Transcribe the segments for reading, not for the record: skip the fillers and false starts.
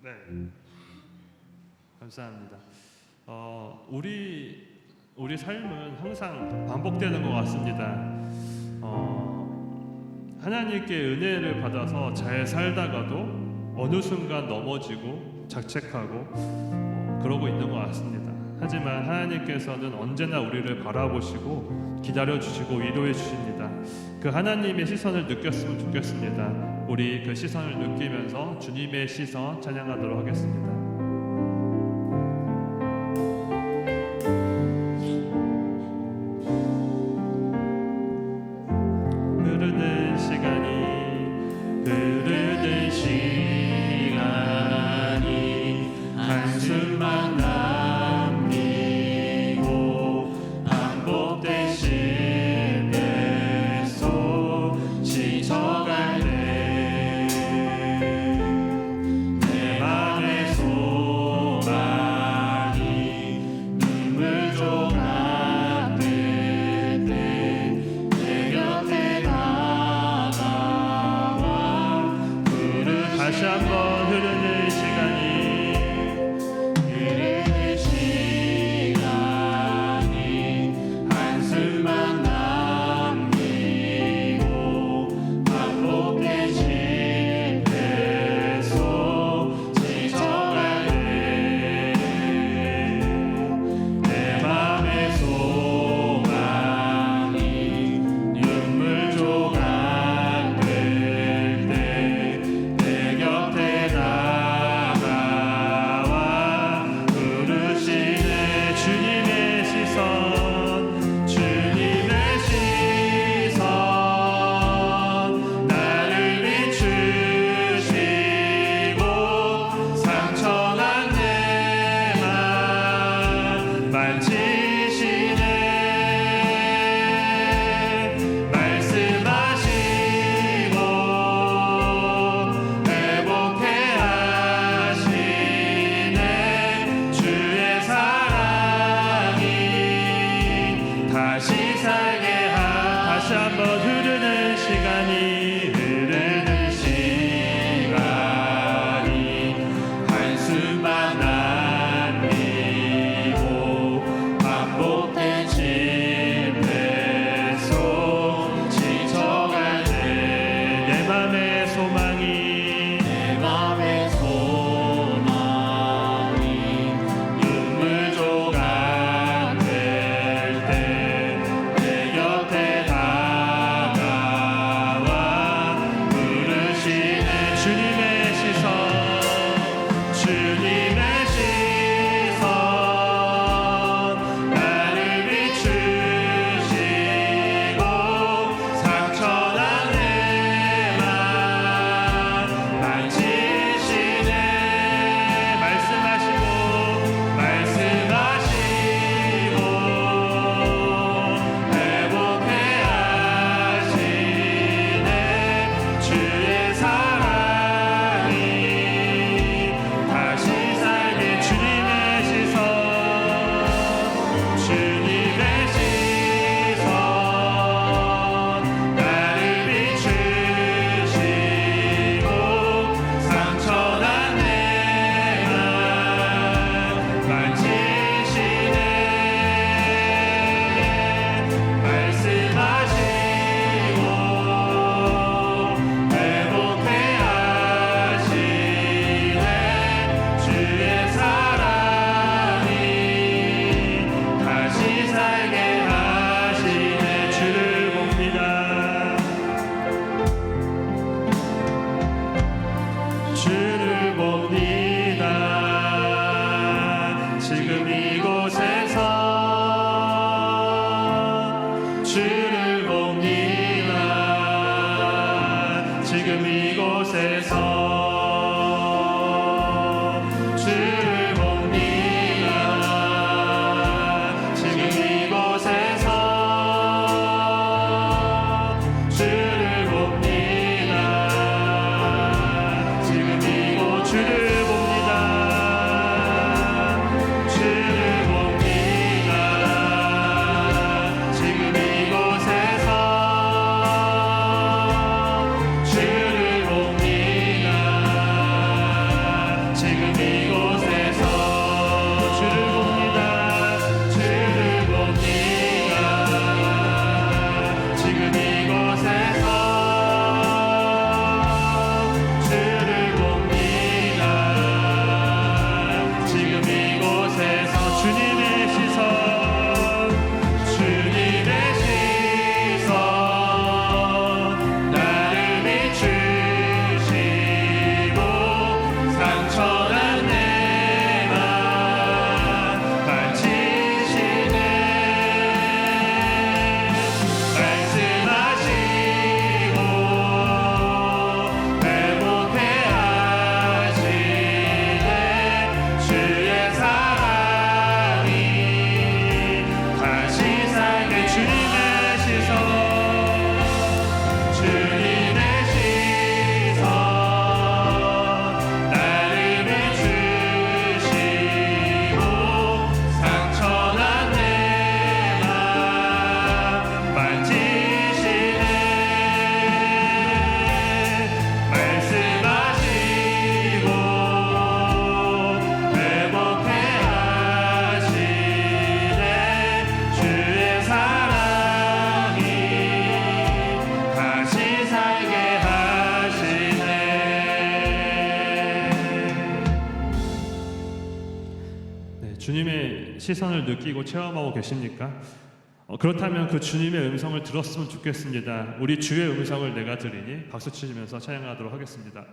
네, 감사합니다. 우리 삶은 항상 반복되는 것 같습니다. 하나님께 은혜를 받아서 잘 살다가도 어느 순간 넘어지고 자책하고 그러고 있는 것 같습니다. 하지만 하나님께서는 언제나 우리를 바라보시고 기다려주시고 위로해 주십니다. 그 하나님의 시선을 느꼈으면 좋겠습니다. 우리 그 시선을 느끼면서 주님의 시선 찬양하도록 하겠습니다. 흐르는 시간이 한숨만 남기고 반복된 실패 속 지쳐갈 때 내 맘의 소망이 눈물 조각될 때 내 곁에 다가와 다시 한번 흐르는 시간이 한숨만 남기고 반복된 실패 속 지쳐갈 때 내 맘의 소망이 눈물 조각 될 때 내 곁에 다가와 부르시네. 주님의 시선, 주님의 시선 나를 비추시고 상처난 내 맘 만지시네. 말씀하시고 회복해 하시네. 주의 사랑이 다시 살게 다시 한번 흐르는 시간이 한숨만 남기고 반복된 실패 속 지쳐갈 때 내 맘의 소망이 눈물 조각 될 때 내 곁에 다가와 부르시네. 주님의 시선, 주님의 시선 나를 비추시고 상처난 내 맘 만지시네. 말씀하시고 회복해 하시네. 주의 사랑이 다시 살게. 주님의 시선, 주님의 시선 나를 비추시고 상처난 내 맘 만지시네. 말씀하시고 회복해 하시네. 주의 사랑이 다시 살게 하시네. 주를 봅니다. 주를 봅니다. 지금 이곳에서 주를 봅니다. 지금 이곳에서 주를 봅니다. 지금 이곳에서 주를 봅니다. 지금 이곳 주를 봅니다. 주를 봅니다. 지금 이곳에서 주를 봅니다. 지금 주님의 시선을 느끼고 체험하고 계십니까? 그렇다면 그 주님의 음성을 들었으면 좋겠습니다. 우리 주의 음성을 내가 들으니 박수 치시면서 찬양하도록 하겠습니다.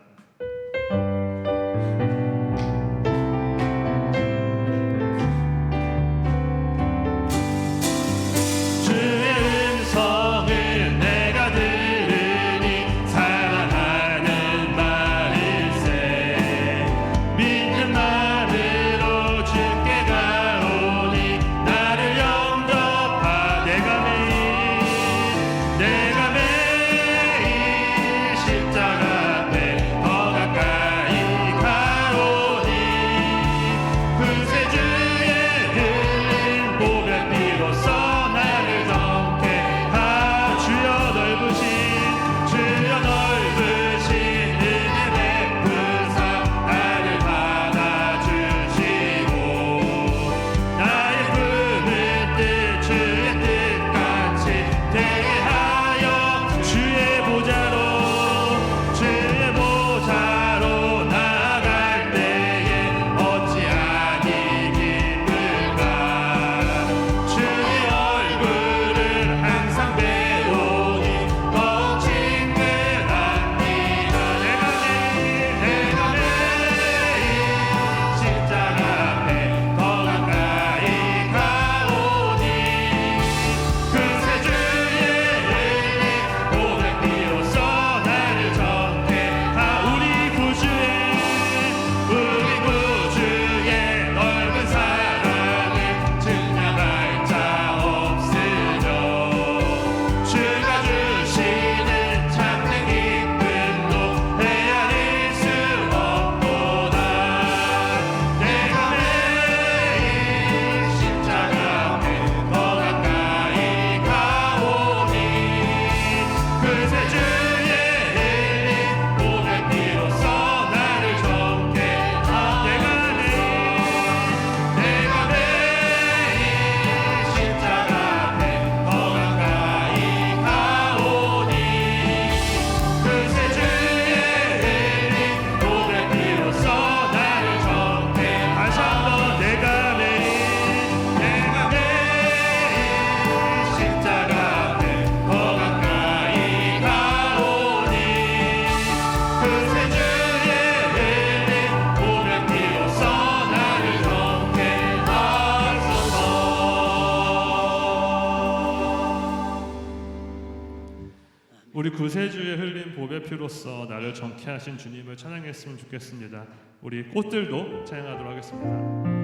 우리 구세주에 흘린 보배 피로써 나를 정케 하신 주님을 찬양했으면 좋겠습니다. 우리 꽃들도 찬양하도록 하겠습니다.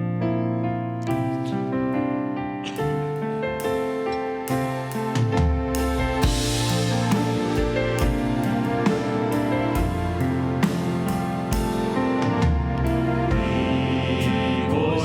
오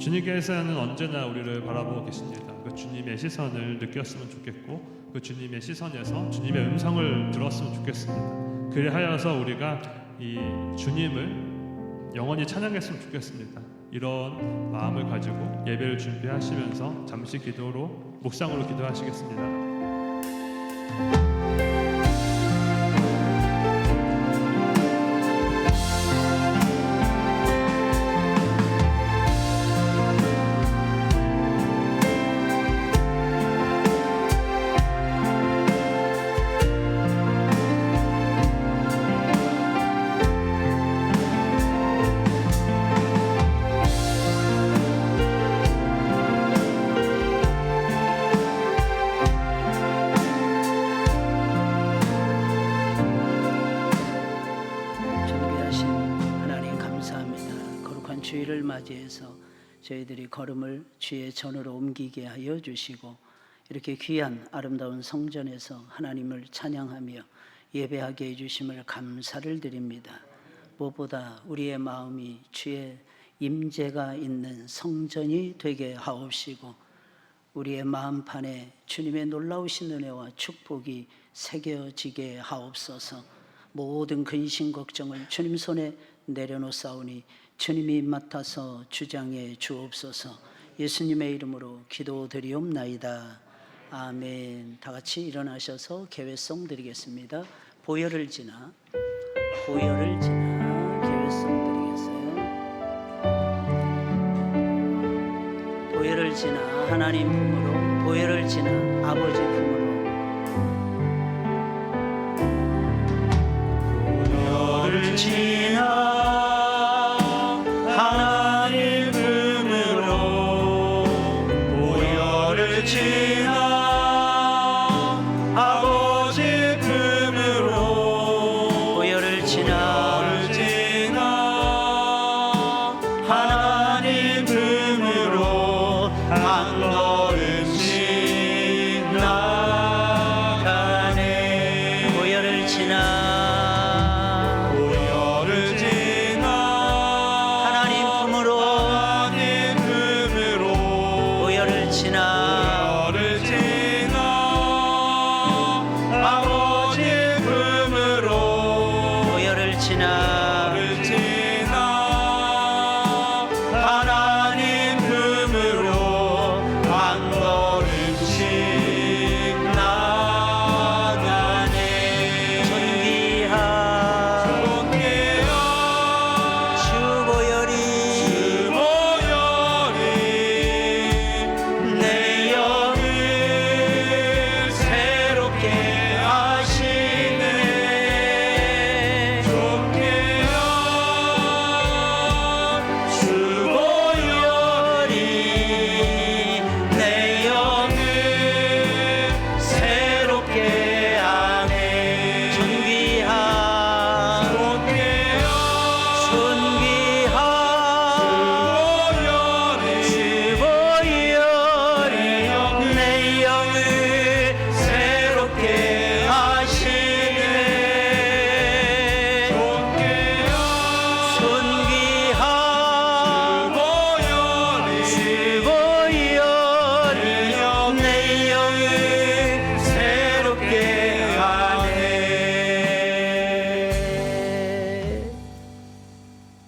주님께서는 언제나 우리를 바라보고 계십니다. 그 주님의 시선을 느꼈으면 좋겠고 그 주님의 시선에서 주님의 음성을 들었으면 좋겠습니다. 그리하여서 우리가 이 주님을 영원히 찬양했으면 좋겠습니다. 이런 마음을 가지고 예배를 준비하시면서 잠시 기도로 묵상으로 기도하시겠습니다. 주일을 맞이해서 저희들이 걸음을 주의 전으로 옮기게 하여 주시고 이렇게 귀한 아름다운 성전에서 하나님을 찬양하며 예배하게 해주심을 감사를 드립니다. 무엇보다 우리의 마음이 주의 임재가 있는 성전이 되게 하옵시고 우리의 마음판에 주님의 놀라우신 은혜와 축복이 새겨지게 하옵소서. 모든 근심 걱정을 주님 손에 내려놓사오니 주님이 맡아서 주장해 주옵소서. 예수님의 이름으로 기도드리옵나이다. 아멘. 다 같이 일어나셔서 개회송 드리겠습니다. 보혈을 지나 개회송 드리겠어요. 보혈을 지나 하나님 품으로, 보혈을 지나 아버지 품으로, 보혈을 지나 하나님 품으로, 보혈을 지나 아버지 품으로, 보혈을 지나 하나님 품으로 한 걸음씩 나가네. 보혈을 지나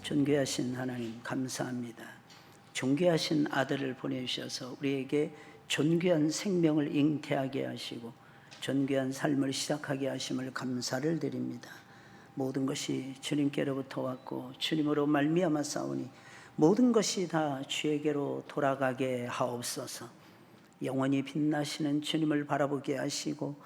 존귀하신 하나님 감사합니다. 존귀하신 아들을 보내주셔서 우리에게 존귀한 생명을 잉태하게 하시고 존귀한 삶을 시작하게 하심을 감사를 드립니다. 모든 것이 주님께로부터 왔고 주님으로 말미암아 싸우니 모든 것이 다 주에게로 돌아가게 하옵소서. 영원히 빛나시는 주님을 바라보게 하시고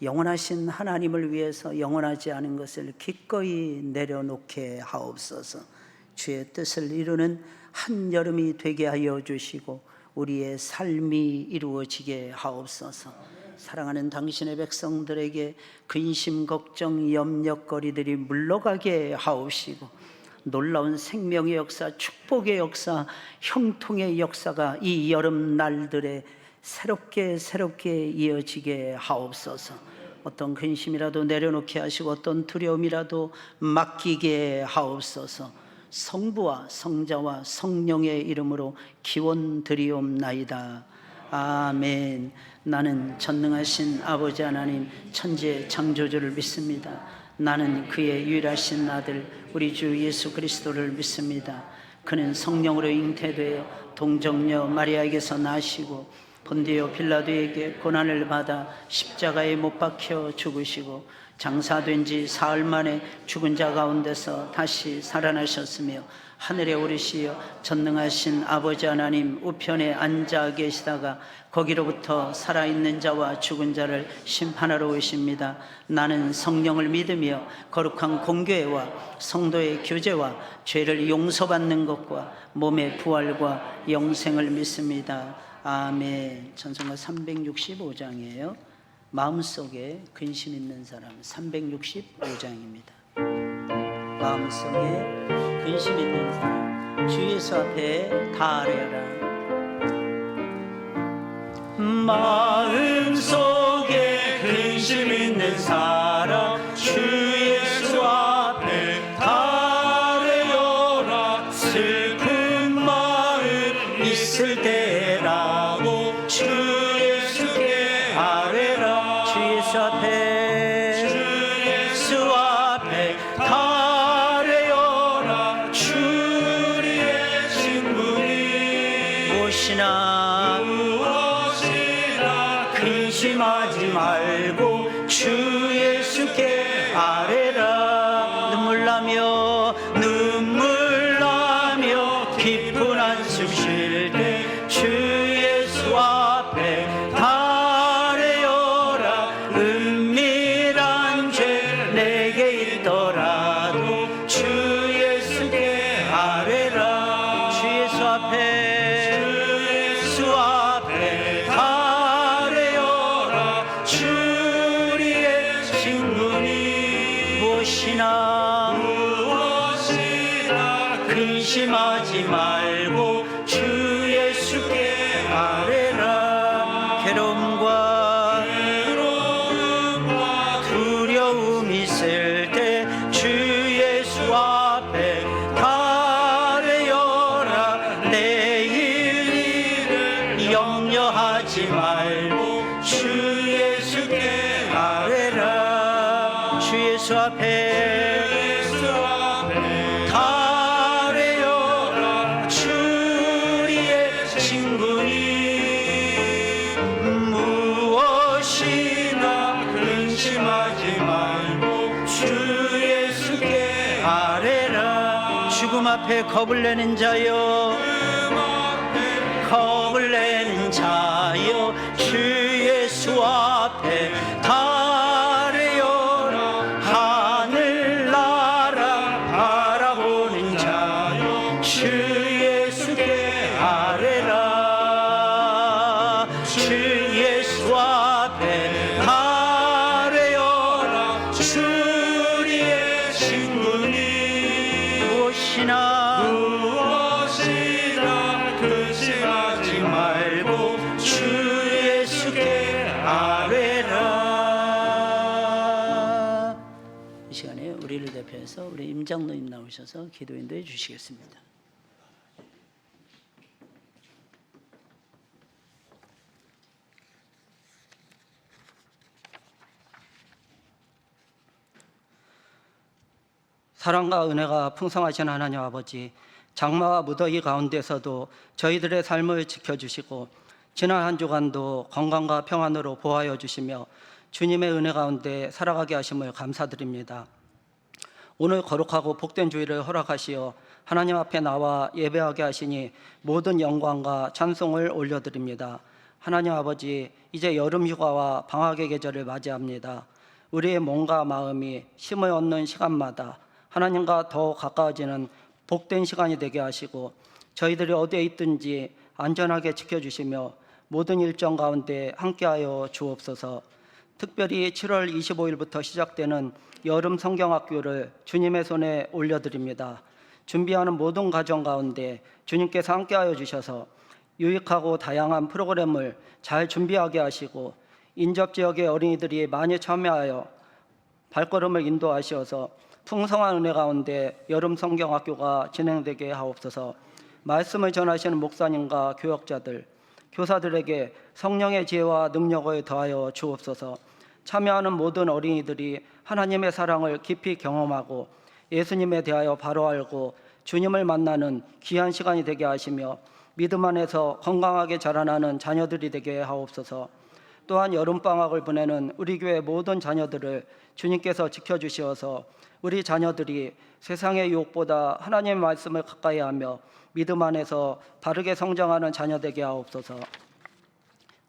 영원하신 하나님을 위해서 영원하지 않은 것을 기꺼이 내려놓게 하옵소서. 주의 뜻을 이루는 한여름이 되게 하여 주시고 우리의 삶이 이루어지게 하옵소서. 사랑하는 당신의 백성들에게 근심, 걱정, 염려거리들이 물러가게 하옵시고 놀라운 생명의 역사, 축복의 역사, 형통의 역사가 이 여름 날들에 새롭게 이어지게 하옵소서. 어떤 근심이라도 내려놓게 하시고 어떤 두려움이라도 맡기게 하옵소서. 성부와 성자와 성령의 이름으로 기원드리옵나이다. 아멘. 나는 전능하신 아버지 하나님 천지의 창조주를 믿습니다. 나는 그의 유일하신 아들 우리 주 예수 그리스도를 믿습니다. 그는 성령으로 잉태되어 동정녀 마리아에게서 나시고 본디오 빌라도에게 고난을 받아 십자가에 못 박혀 죽으시고 장사된 지 사흘 만에 죽은 자 가운데서 다시 살아나셨으며 하늘에 오르시어 전능하신 아버지 하나님 우편에 앉아 계시다가 거기로부터 살아있는 자와 죽은 자를 심판하러 오십니다. 나는 성령을 믿으며 거룩한 공교회와 성도의 교제와 죄를 용서받는 것과 몸의 부활과 영생을 믿습니다. 아멘. 찬송가 365장이에요. 마음속에 근심 있는 사람 365장입니다. 마음속에 근심 있는 사람 주 예수 앞에 다 아뢰라. 마음속에 근심 있는 사람 주 예수 앞에 다 아뢰어라. 슬픈 마음 있을 때라고 주 예수께 아뢰라. 주 예수 앞에 다 아뢰어라. 주의 신분이 무엇이나 근심하지 말고 주 예수께 아뢰라. 눈물 나며 깊은 한숨 쉴 때 주 예수 앞에 다 아뢰어라. 은밀한 죄 내게 있더라도 주 예수께 아뢰라. 주 예수 앞에 다 아뢰어라. 주의 신분이 무엇이나 근심하지 말고 주 예수께 아뢰라. 괴로움과 두려움 있을 때 주 예수 앞에 다 아뢰어라. 내일 일을 염려하지 말고 주 예수께 아뢰라. 주 예수 앞에 다 아뢰어라. 주의 신분이 무엇이나 근심하지 말고 주 예수께 아뢰라. 죽음 앞에 겁을 내는 자여 주 예수 앞에 다 아뢰어라. 하늘나라 바라보는 자여 주 예수께 아뢰라. 주 예수 앞에 다 아뢰어라. 주의 신분이 무엇이나 근심하지 말고 주 예수께 아뢰라. 이 시간에 우리를 대표해서 우리 임장로님 나오셔서 기도 인도해 주시겠습니다. 사랑과 은혜가 풍성하신 하나님 아버지, 장마와 무더위 가운데서도 저희들의 삶을 지켜주시고 지난 한 주간도 건강과 평안으로 보호하여 주시며 주님의 은혜 가운데 살아가게 하심을 감사드립니다. 오늘 거룩하고 복된 주일을 허락하시어 하나님 앞에 나와 예배하게 하시니 모든 영광과 찬송을 올려드립니다. 하나님 아버지, 이제 여름 휴가와 방학의 계절을 맞이합니다. 우리의 몸과 마음이 쉼을 얻는 시간마다 하나님과 더 가까워지는 복된 시간이 되게 하시고 저희들이 어디에 있든지 안전하게 지켜주시며 모든 일정 가운데 함께하여 주옵소서. 특별히 7월 25일부터 시작되는 여름 성경학교를 주님의 손에 올려드립니다. 준비하는 모든 가정 가운데 주님께서 함께하여 주셔서 유익하고 다양한 프로그램을 잘 준비하게 하시고 인접 지역의 어린이들이 많이 참여하여 발걸음을 인도하셔서 풍성한 은혜 가운데 여름 성경학교가 진행되게 하옵소서. 말씀을 전하시는 목사님과 교역자들, 교사들에게 성령의 지혜와 능력을 더하여 주옵소서. 참여하는 모든 어린이들이 하나님의 사랑을 깊이 경험하고 예수님에 대하여 바로 알고 주님을 만나는 귀한 시간이 되게 하시며 믿음 안에서 건강하게 자라나는 자녀들이 되게 하옵소서. 또한 여름방학을 보내는 우리 교회 모든 자녀들을 주님께서 지켜주시어서 우리 자녀들이 세상의 유혹보다 하나님의 말씀을 가까이 하며 믿음 안에서 바르게 성장하는 자녀 되게 하옵소서.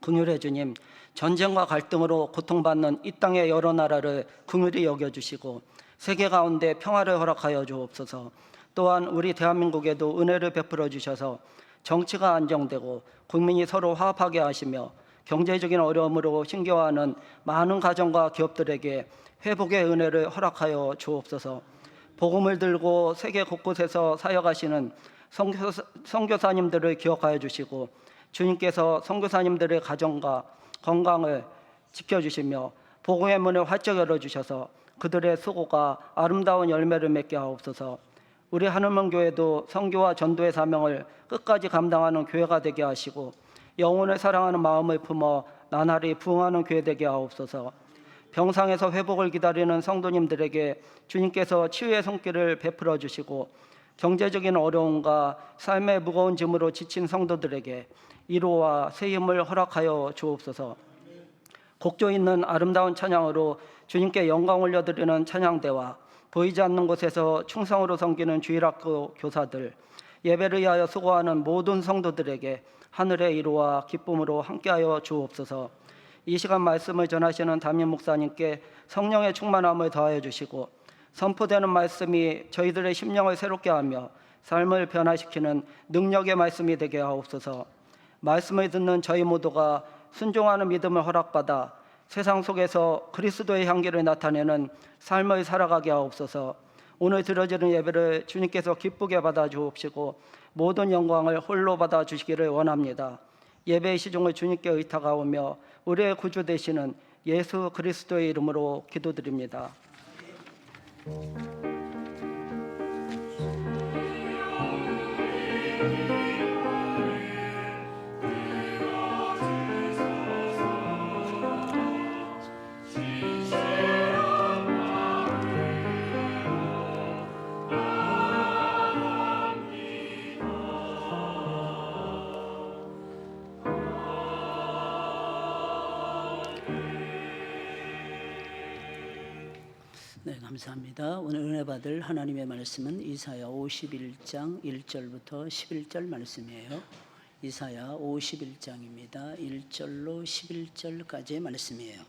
긍휼의 주님, 전쟁과 갈등으로 고통받는 이 땅의 여러 나라를 긍휼히 여겨주시고 세계 가운데 평화를 허락하여 주옵소서. 또한 우리 대한민국에도 은혜를 베풀어 주셔서 정치가 안정되고 국민이 서로 화합하게 하시며 경제적인 어려움으로 힘겨워하는 많은 가정과 기업들에게 회복의 은혜를 허락하여 주옵소서. 복음을 들고 세계 곳곳에서 사역하시는 선교사님들을 기억하여 주시고 주님께서 선교사님들의 가정과 건강을 지켜주시며 복음의 문을 활짝 열어주셔서 그들의 수고가 아름다운 열매를 맺게 하옵소서. 우리 하늘문 교회도 선교와 전도의 사명을 끝까지 감당하는 교회가 되게 하시고 영혼을 사랑하는 마음을 품어 나날이 부흥하는 교회 되게 하옵소서. 병상에서 회복을 기다리는 성도님들에게 주님께서 치유의 손길을 베풀어 주시고 경제적인 어려움과 삶의 무거운 짐으로 지친 성도들에게 위로와 새 힘을 허락하여 주옵소서. 곡조 있는 아름다운 찬양으로 주님께 영광 올려드리는 찬양대와 보이지 않는 곳에서 충성으로 섬기는 주일학교 교사들, 예배를 위하여 수고하는 모든 성도들에게 하늘의 위로와 기쁨으로 함께하여 주옵소서. 이 시간 말씀을 전하시는 담임 목사님께 성령의 충만함을 더하여 주시고 선포되는 말씀이 저희들의 심령을 새롭게 하며 삶을 변화시키는 능력의 말씀이 되게 하옵소서. 말씀을 듣는 저희 모두가 순종하는 믿음을 허락받아 세상 속에서 그리스도의 향기를 나타내는 삶을 살아가게 하옵소서. 오늘 드려지는 예배를 주님께서 기쁘게 받아 주옵시고 모든 영광을 홀로 받아 주시기를 원합니다. 예배의 시종을 주님께 의탁하오며 우리의 구주 되시는 예수 그리스도의 이름으로 기도드립니다. 네, 감사합니다. 오늘 은혜 받을 하나님의 말씀은 이사야 51장 1절부터 11절 말씀이에요. 이사야 51장입니다. 1절로 11절까지의 말씀이에요.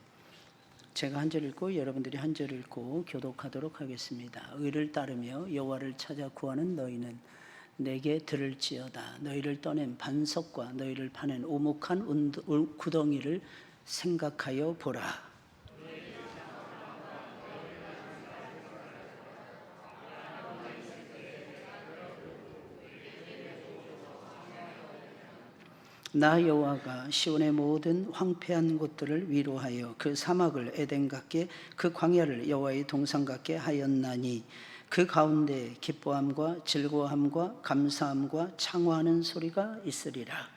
제가 한 절 읽고 여러분들이 한 절 읽고 교독하도록 하겠습니다. 의를 따르며 여호와를 찾아 구하는 너희는 내게 들을지어다. 너희를 떠낸 반석과 너희를 파낸 오목한 구덩이를 생각하여 보라. 나 여호와가 시온의 모든 황폐한 곳들을 위로하여 그 사막을 에덴 같게 그 광야를 여호와의 동산 같게 하였나니 그 가운데 기뻐함과 즐거움과 감사함과 창화하는 소리가 있으리라.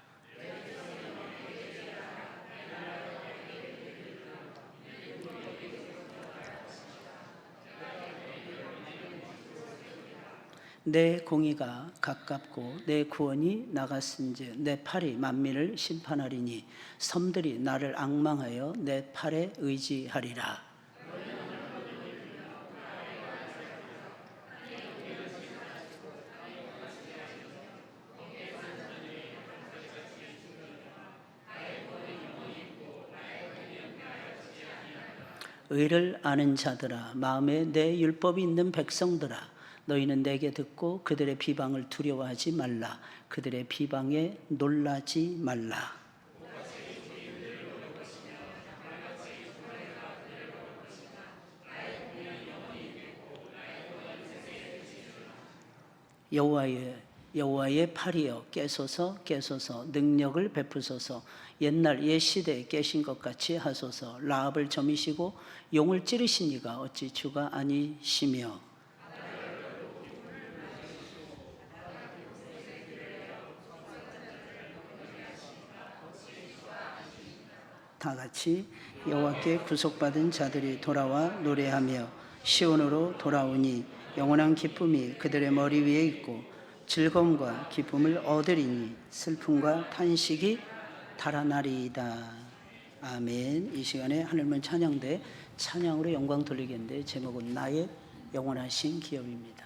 내 공의가 가깝고 내 구원이 나갔은즉 내 팔이 만민을 심판하리니 섬들이 나를 앙망하여 내 팔에 의지하리라. 의를 아는 자들아, 마음에 내 율법이 있는 백성들아, 너희는 내게 듣고 그들의 비방을 두려워하지 말라. 그들의 비방에 놀라지 말라. 여호와의 팔이여 깨소서 깨소서 능력을 베푸소서. 옛날 옛 시대에 깨신 것 같이 하소서. 라합을 점이시고 용을 찌르신 이가 어찌 주가 아니시며 다 같이 여호와께 구속받은 자들이 돌아와 노래하며 시온으로 돌아오니 영원한 기쁨이 그들의 머리 위에 있고 즐거움과 기쁨을 얻으리니 슬픔과 탄식이 달아나리이다. 아멘. 이 시간에 하늘문 찬양대 찬양으로 영광 돌리겠는데 제목은 나의 영원하신 기업입니다.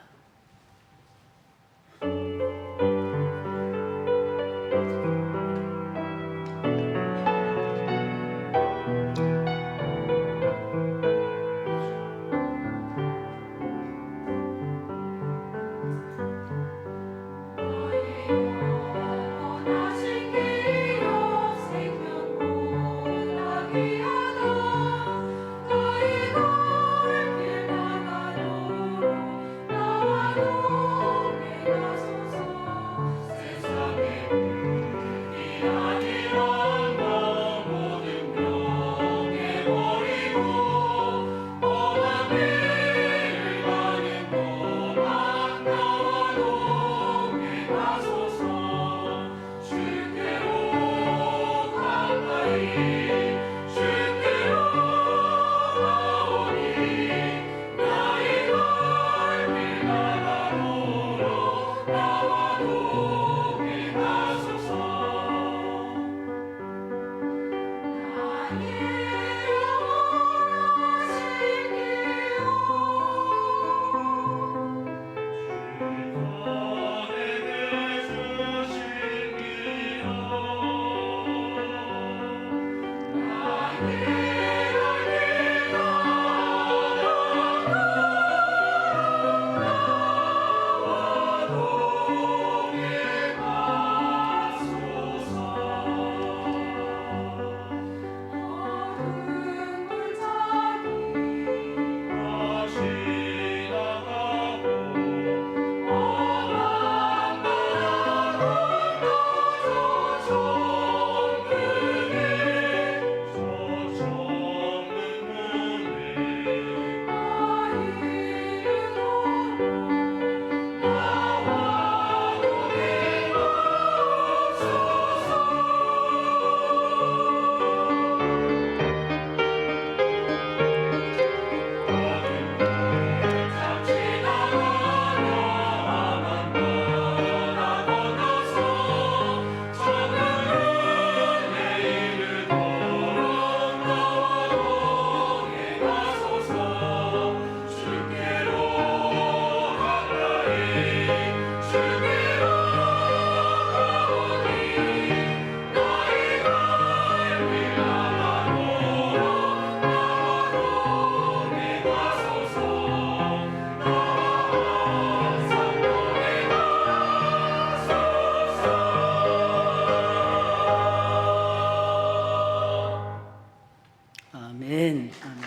아멘. 아멘.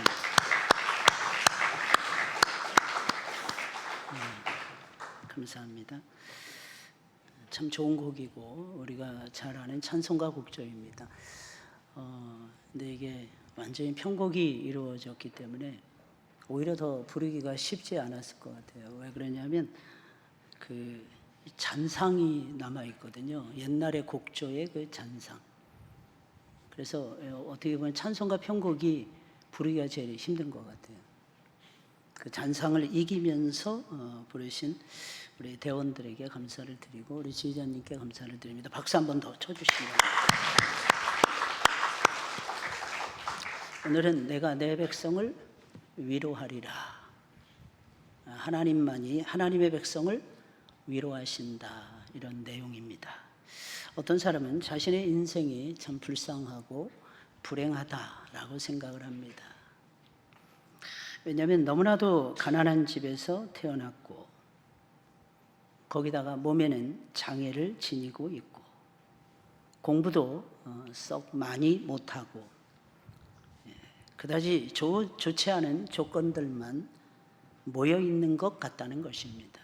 감사합니다. 참 좋은 곡이고 우리가 잘 아는 찬송가 곡조입니다. 근데 이게 완전히 편곡이 이루어졌기 때문에 오히려 더 부르기가 쉽지 않았을 것 같아요. 왜 그러냐면 그 잔상이 남아 있거든요. 옛날의 곡조의 그 잔상. 그래서 어떻게 보면 찬송가 편곡이 부르기가 제일 힘든 것 같아요. 그 잔상을 이기면서 부르신 우리 대원들에게 감사를 드리고 우리 지휘자님께 감사를 드립니다. 박수 한 번 더 쳐주시면. 오늘은 내가 내 백성을 위로하리라. 하나님만이 하나님의 백성을 위로하신다. 이런 내용입니다. 어떤 사람은 자신의 인생이 참 불쌍하고 불행하다라고 생각을 합니다. 왜냐하면 너무나도 가난한 집에서 태어났고 거기다가 몸에는 장애를 지니고 있고 공부도 썩 많이 못하고 그다지 좋지 않은 조건들만 모여 있는 것 같다는 것입니다.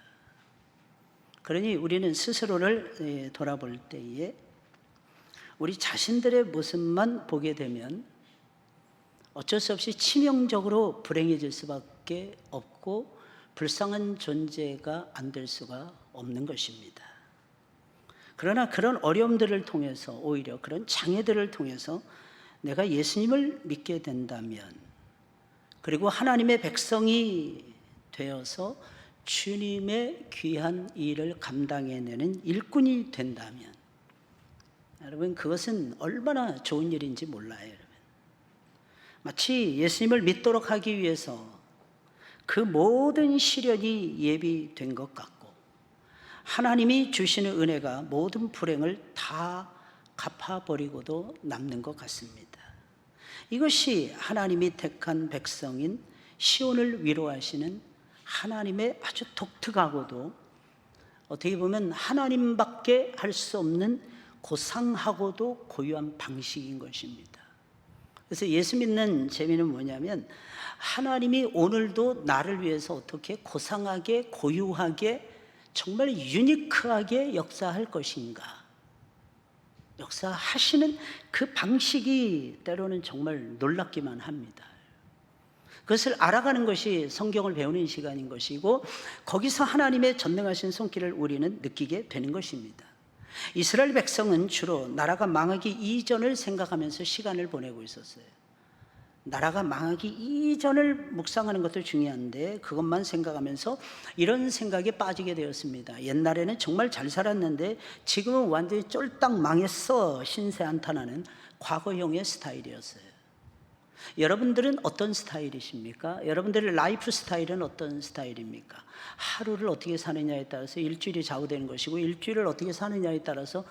그러니 우리는 스스로를 돌아볼 때에 우리 자신들의 모습만 보게 되면 어쩔 수 없이 치명적으로 불행해질 수밖에 없고 불쌍한 존재가 안 될 수가 없는 것입니다. 그러나 그런 어려움들을 통해서 오히려 그런 장애들을 통해서 내가 예수님을 믿게 된다면, 그리고 하나님의 백성이 되어서 주님의 귀한 일을 감당해내는 일꾼이 된다면, 여러분, 그것은 얼마나 좋은 일인지 몰라요. 여러분, 마치 예수님을 믿도록 하기 위해서 그 모든 시련이 예비된 것 같고, 하나님이 주시는 은혜가 모든 불행을 다 갚아버리고도 남는 것 같습니다. 이것이 하나님이 택한 백성인 시온을 위로하시는 하나님의 아주 독특하고도 어떻게 보면 하나님밖에 할 수 없는 고상하고도 고유한 방식인 것입니다. 그래서 예수 믿는 재미는 뭐냐면, 하나님이 오늘도 나를 위해서 어떻게 고상하게, 고유하게, 정말 유니크하게 역사할 것인가, 역사하시는 그 방식이 때로는 정말 놀랍기만 합니다. 그것을 알아가는 것이 성경을 배우는 시간인 것이고, 거기서 하나님의 전능하신 손길을 우리는 느끼게 되는 것입니다. 이스라엘 백성은 주로 나라가 망하기 이전을 생각하면서 시간을 보내고 있었어요. 나라가 망하기 이전을 묵상하는 것도 중요한데, 그것만 생각하면서 이런 생각에 빠지게 되었습니다. 옛날에는 정말 잘 살았는데 지금은 완전히 쫄딱 망했어, 신세 한탄하는 과거형의 스타일이었어요. 여러분들은 어떤 스타일이십니까? 여러분들의 라이프 스타일은 어떤 스타일입니까? 하루를 어떻게 사느냐에 따라서 일주일이 좌우되는 것이고, 일주일을 어떻게 사느냐에 따라서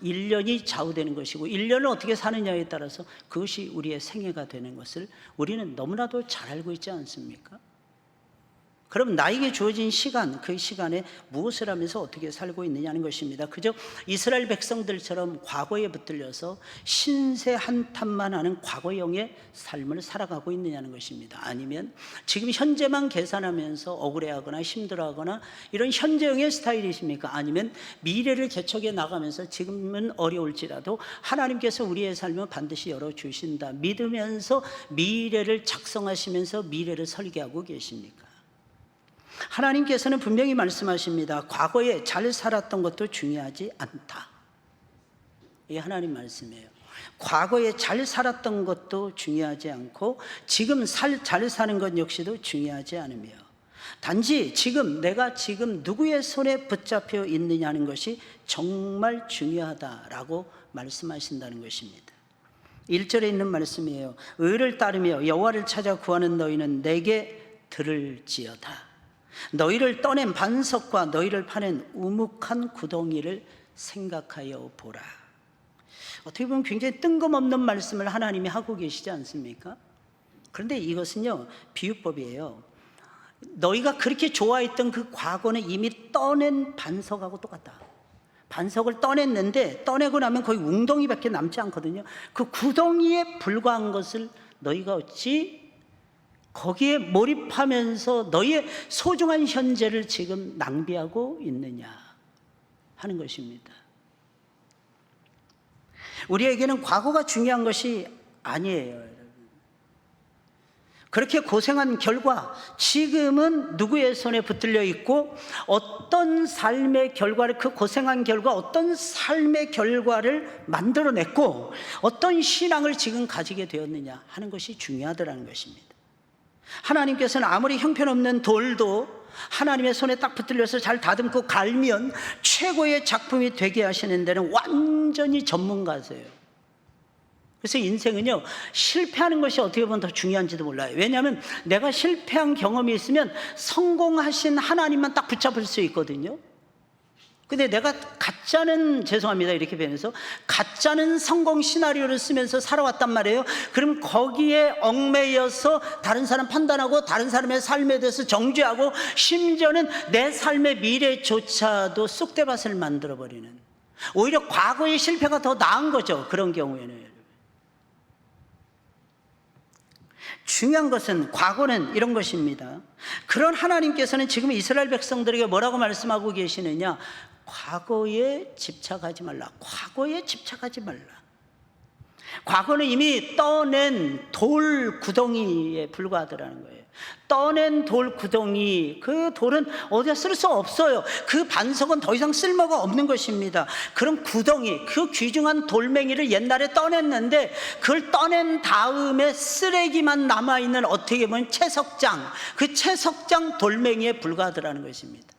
1년이 좌우되는 것이고, 1년을 어떻게 사느냐에 따라서 그것이 우리의 생애가 되는 것을 우리는 너무나도 잘 알고 있지 않습니까? 그럼 나에게 주어진 시간, 그 시간에 무엇을 하면서 어떻게 살고 있느냐는 것입니다. 그저 이스라엘 백성들처럼 과거에 붙들려서 신세 한탄만 하는 과거형의 삶을 살아가고 있느냐는 것입니다. 아니면 지금 현재만 계산하면서 억울해하거나 힘들어하거나 이런 현재형의 스타일이십니까? 아니면 미래를 개척해 나가면서 지금은 어려울지라도 하나님께서 우리의 삶을 반드시 열어주신다 믿으면서 미래를 작성하시면서 미래를 설계하고 계십니까? 하나님께서는 분명히 말씀하십니다. 과거에 잘 살았던 것도 중요하지 않다. 이게 하나님 말씀이에요. 과거에 잘 살았던 것도 중요하지 않고, 지금 잘 사는 것 역시도 중요하지 않으며, 단지 지금 내가 지금 누구의 손에 붙잡혀 있느냐는 것이 정말 중요하다라고 말씀하신다는 것입니다. 1절에 있는 말씀이에요. 의를 따르며 여호와를 찾아 구하는 너희는 내게 들을지어다. 너희를 떠낸 반석과 너희를 파낸 우묵한 구덩이를 생각하여 보라. 어떻게 보면 굉장히 뜬금없는 말씀을 하나님이 하고 계시지 않습니까? 그런데 이것은요, 비유법이에요. 너희가 그렇게 좋아했던 그 과거는 이미 떠낸 반석하고 똑같다. 반석을 떠냈는데 떠내고 나면 거의 웅덩이밖에 남지 않거든요. 그 구덩이에 불과한 것을 너희가 어찌 거기에 몰입하면서 너희의 소중한 현재를 지금 낭비하고 있느냐 하는 것입니다. 우리에게는 과거가 중요한 것이 아니에요, 여러분. 그렇게 고생한 결과 지금은 누구의 손에 붙들려 있고, 어떤 삶의 결과를, 그 고생한 결과 어떤 삶의 결과를 만들어냈고, 어떤 신앙을 지금 가지게 되었느냐 하는 것이 중요하더라는 것입니다. 하나님께서는 아무리 형편없는 돌도 하나님의 손에 딱 붙들려서 잘 다듬고 갈면 최고의 작품이 되게 하시는 데는 완전히 전문가세요. 그래서 인생은요, 실패하는 것이 어떻게 보면 더 중요한지도 몰라요. 왜냐하면 내가 실패한 경험이 있으면 성공하신 하나님만 딱 붙잡을 수 있거든요. 근데 내가 가짜는, 죄송합니다 이렇게 변해서, 가짜는 성공 시나리오를 쓰면서 살아왔단 말이에요. 그럼 거기에 얽매여서 다른 사람 판단하고 다른 사람의 삶에 대해서 정죄하고, 심지어는 내 삶의 미래조차도 쑥대밭을 만들어버리는, 오히려 과거의 실패가 더 나은 거죠. 그런 경우에는. 중요한 것은, 과거는 이런 것입니다. 그런 하나님께서는 지금 이스라엘 백성들에게 뭐라고 말씀하고 계시느냐? 과거에 집착하지 말라. 과거에 집착하지 말라. 과거는 이미 떠낸 돌 구덩이에 불과하더라는 거예요. 떠낸 돌 구덩이, 그 돌은 어디다 쓸 수 없어요. 그 반석은 더 이상 쓸모가 없는 것입니다. 그런 구덩이, 그 귀중한 돌멩이를 옛날에 떠냈는데 그걸 떠낸 다음에 쓰레기만 남아있는, 어떻게 보면 채석장, 그 채석장 돌멩이에 불과하더라는 것입니다.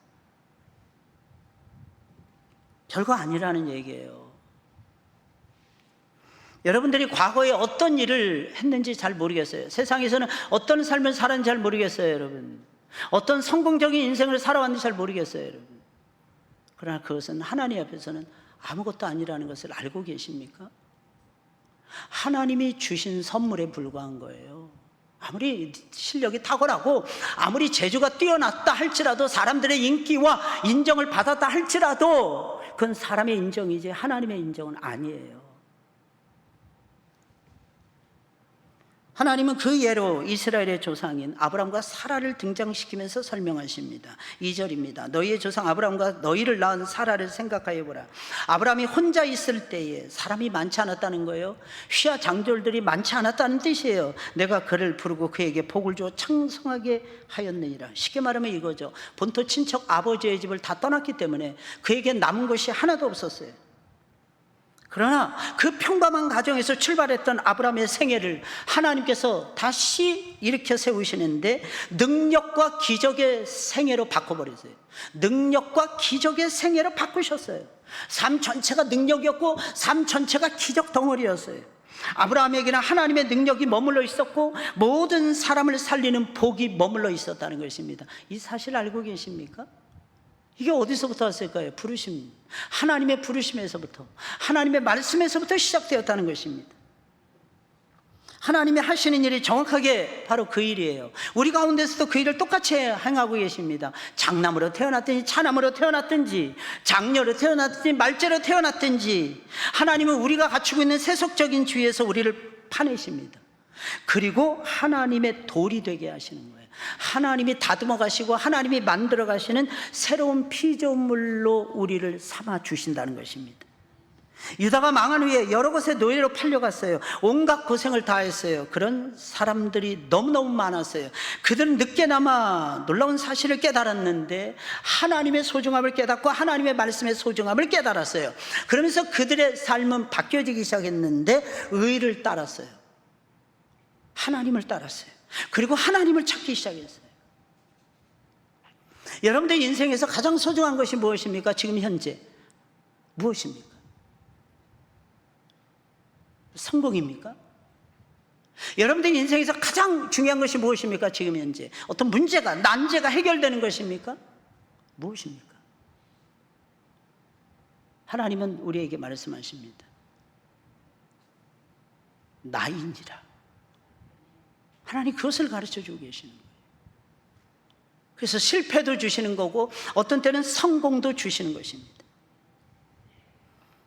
별거 아니라는 얘기예요. 여러분들이 과거에 어떤 일을 했는지 잘 모르겠어요. 세상에서는 어떤 삶을 살았는지 잘 모르겠어요, 여러분. 어떤 성공적인 인생을 살아왔는지 잘 모르겠어요, 여러분. 그러나 그것은 하나님 앞에서는 아무것도 아니라는 것을 알고 계십니까? 하나님이 주신 선물에 불과한 거예요. 아무리 실력이 탁월하고 아무리 재주가 뛰어났다 할지라도, 사람들의 인기와 인정을 받았다 할지라도 그건 사람의 인정이지 하나님의 인정은 아니에요. 하나님은 그 예로 이스라엘의 조상인 아브라함과 사라를 등장시키면서 설명하십니다. 2절입니다. 너희의 조상 아브라함과 너희를 낳은 사라를 생각하여 보라. 아브라함이 혼자 있을 때에 사람이 많지 않았다는 거예요. 휘하 장졸들이 많지 않았다는 뜻이에요. 내가 그를 부르고 그에게 복을 주어 창성하게 하였느니라. 쉽게 말하면 이거죠. 본토 친척 아버지의 집을 다 떠났기 때문에 그에게 남은 것이 하나도 없었어요. 그러나 그 평범한 가정에서 출발했던 아브라함의 생애를 하나님께서 다시 일으켜 세우시는데 능력과 기적의 생애로 바꿔버렸어요. 능력과 기적의 생애로 바꾸셨어요. 삶 전체가 능력이었고 삶 전체가 기적 덩어리였어요. 아브라함에게는 하나님의 능력이 머물러 있었고 모든 사람을 살리는 복이 머물러 있었다는 것입니다. 이 사실 알고 계십니까? 이게 어디서부터 왔을까요? 부르심, 하나님의 부르심에서부터, 하나님의 말씀에서부터 시작되었다는 것입니다. 하나님이 하시는 일이 정확하게 바로 그 일이에요. 우리 가운데서도 그 일을 똑같이 행하고 계십니다. 장남으로 태어났든지 차남으로 태어났든지 장녀로 태어났든지 말죄로 태어났든지 하나님은 우리가 갖추고 있는 세속적인 주의에서 우리를 파내십니다. 그리고 하나님의 돌이 되게 하시는 거예요. 하나님이 다듬어 가시고 하나님이 만들어 가시는 새로운 피조물로 우리를 삼아 주신다는 것입니다. 유다가 망한 후에 여러 곳에 노예로 팔려갔어요. 온갖 고생을 다 했어요. 그런 사람들이 너무너무 많았어요. 그들은 늦게나마 놀라운 사실을 깨달았는데 하나님의 소중함을 깨닫고 하나님의 말씀의 소중함을 깨달았어요. 그러면서 그들의 삶은 바뀌어지기 시작했는데 의를 따랐어요. 하나님을 따랐어요. 그리고 하나님을 찾기 시작했어요. 여러분들 인생에서 가장 소중한 것이 무엇입니까? 지금 현재 무엇입니까? 성공입니까? 여러분들 인생에서 가장 중요한 것이 무엇입니까? 지금 현재 어떤 문제가, 난제가 해결되는 것입니까? 무엇입니까? 하나님은 우리에게 말씀하십니다. 나이니라. 하나님 그것을 가르쳐주고 계시는 거예요. 그래서 실패도 주시는 거고 어떤 때는 성공도 주시는 것입니다.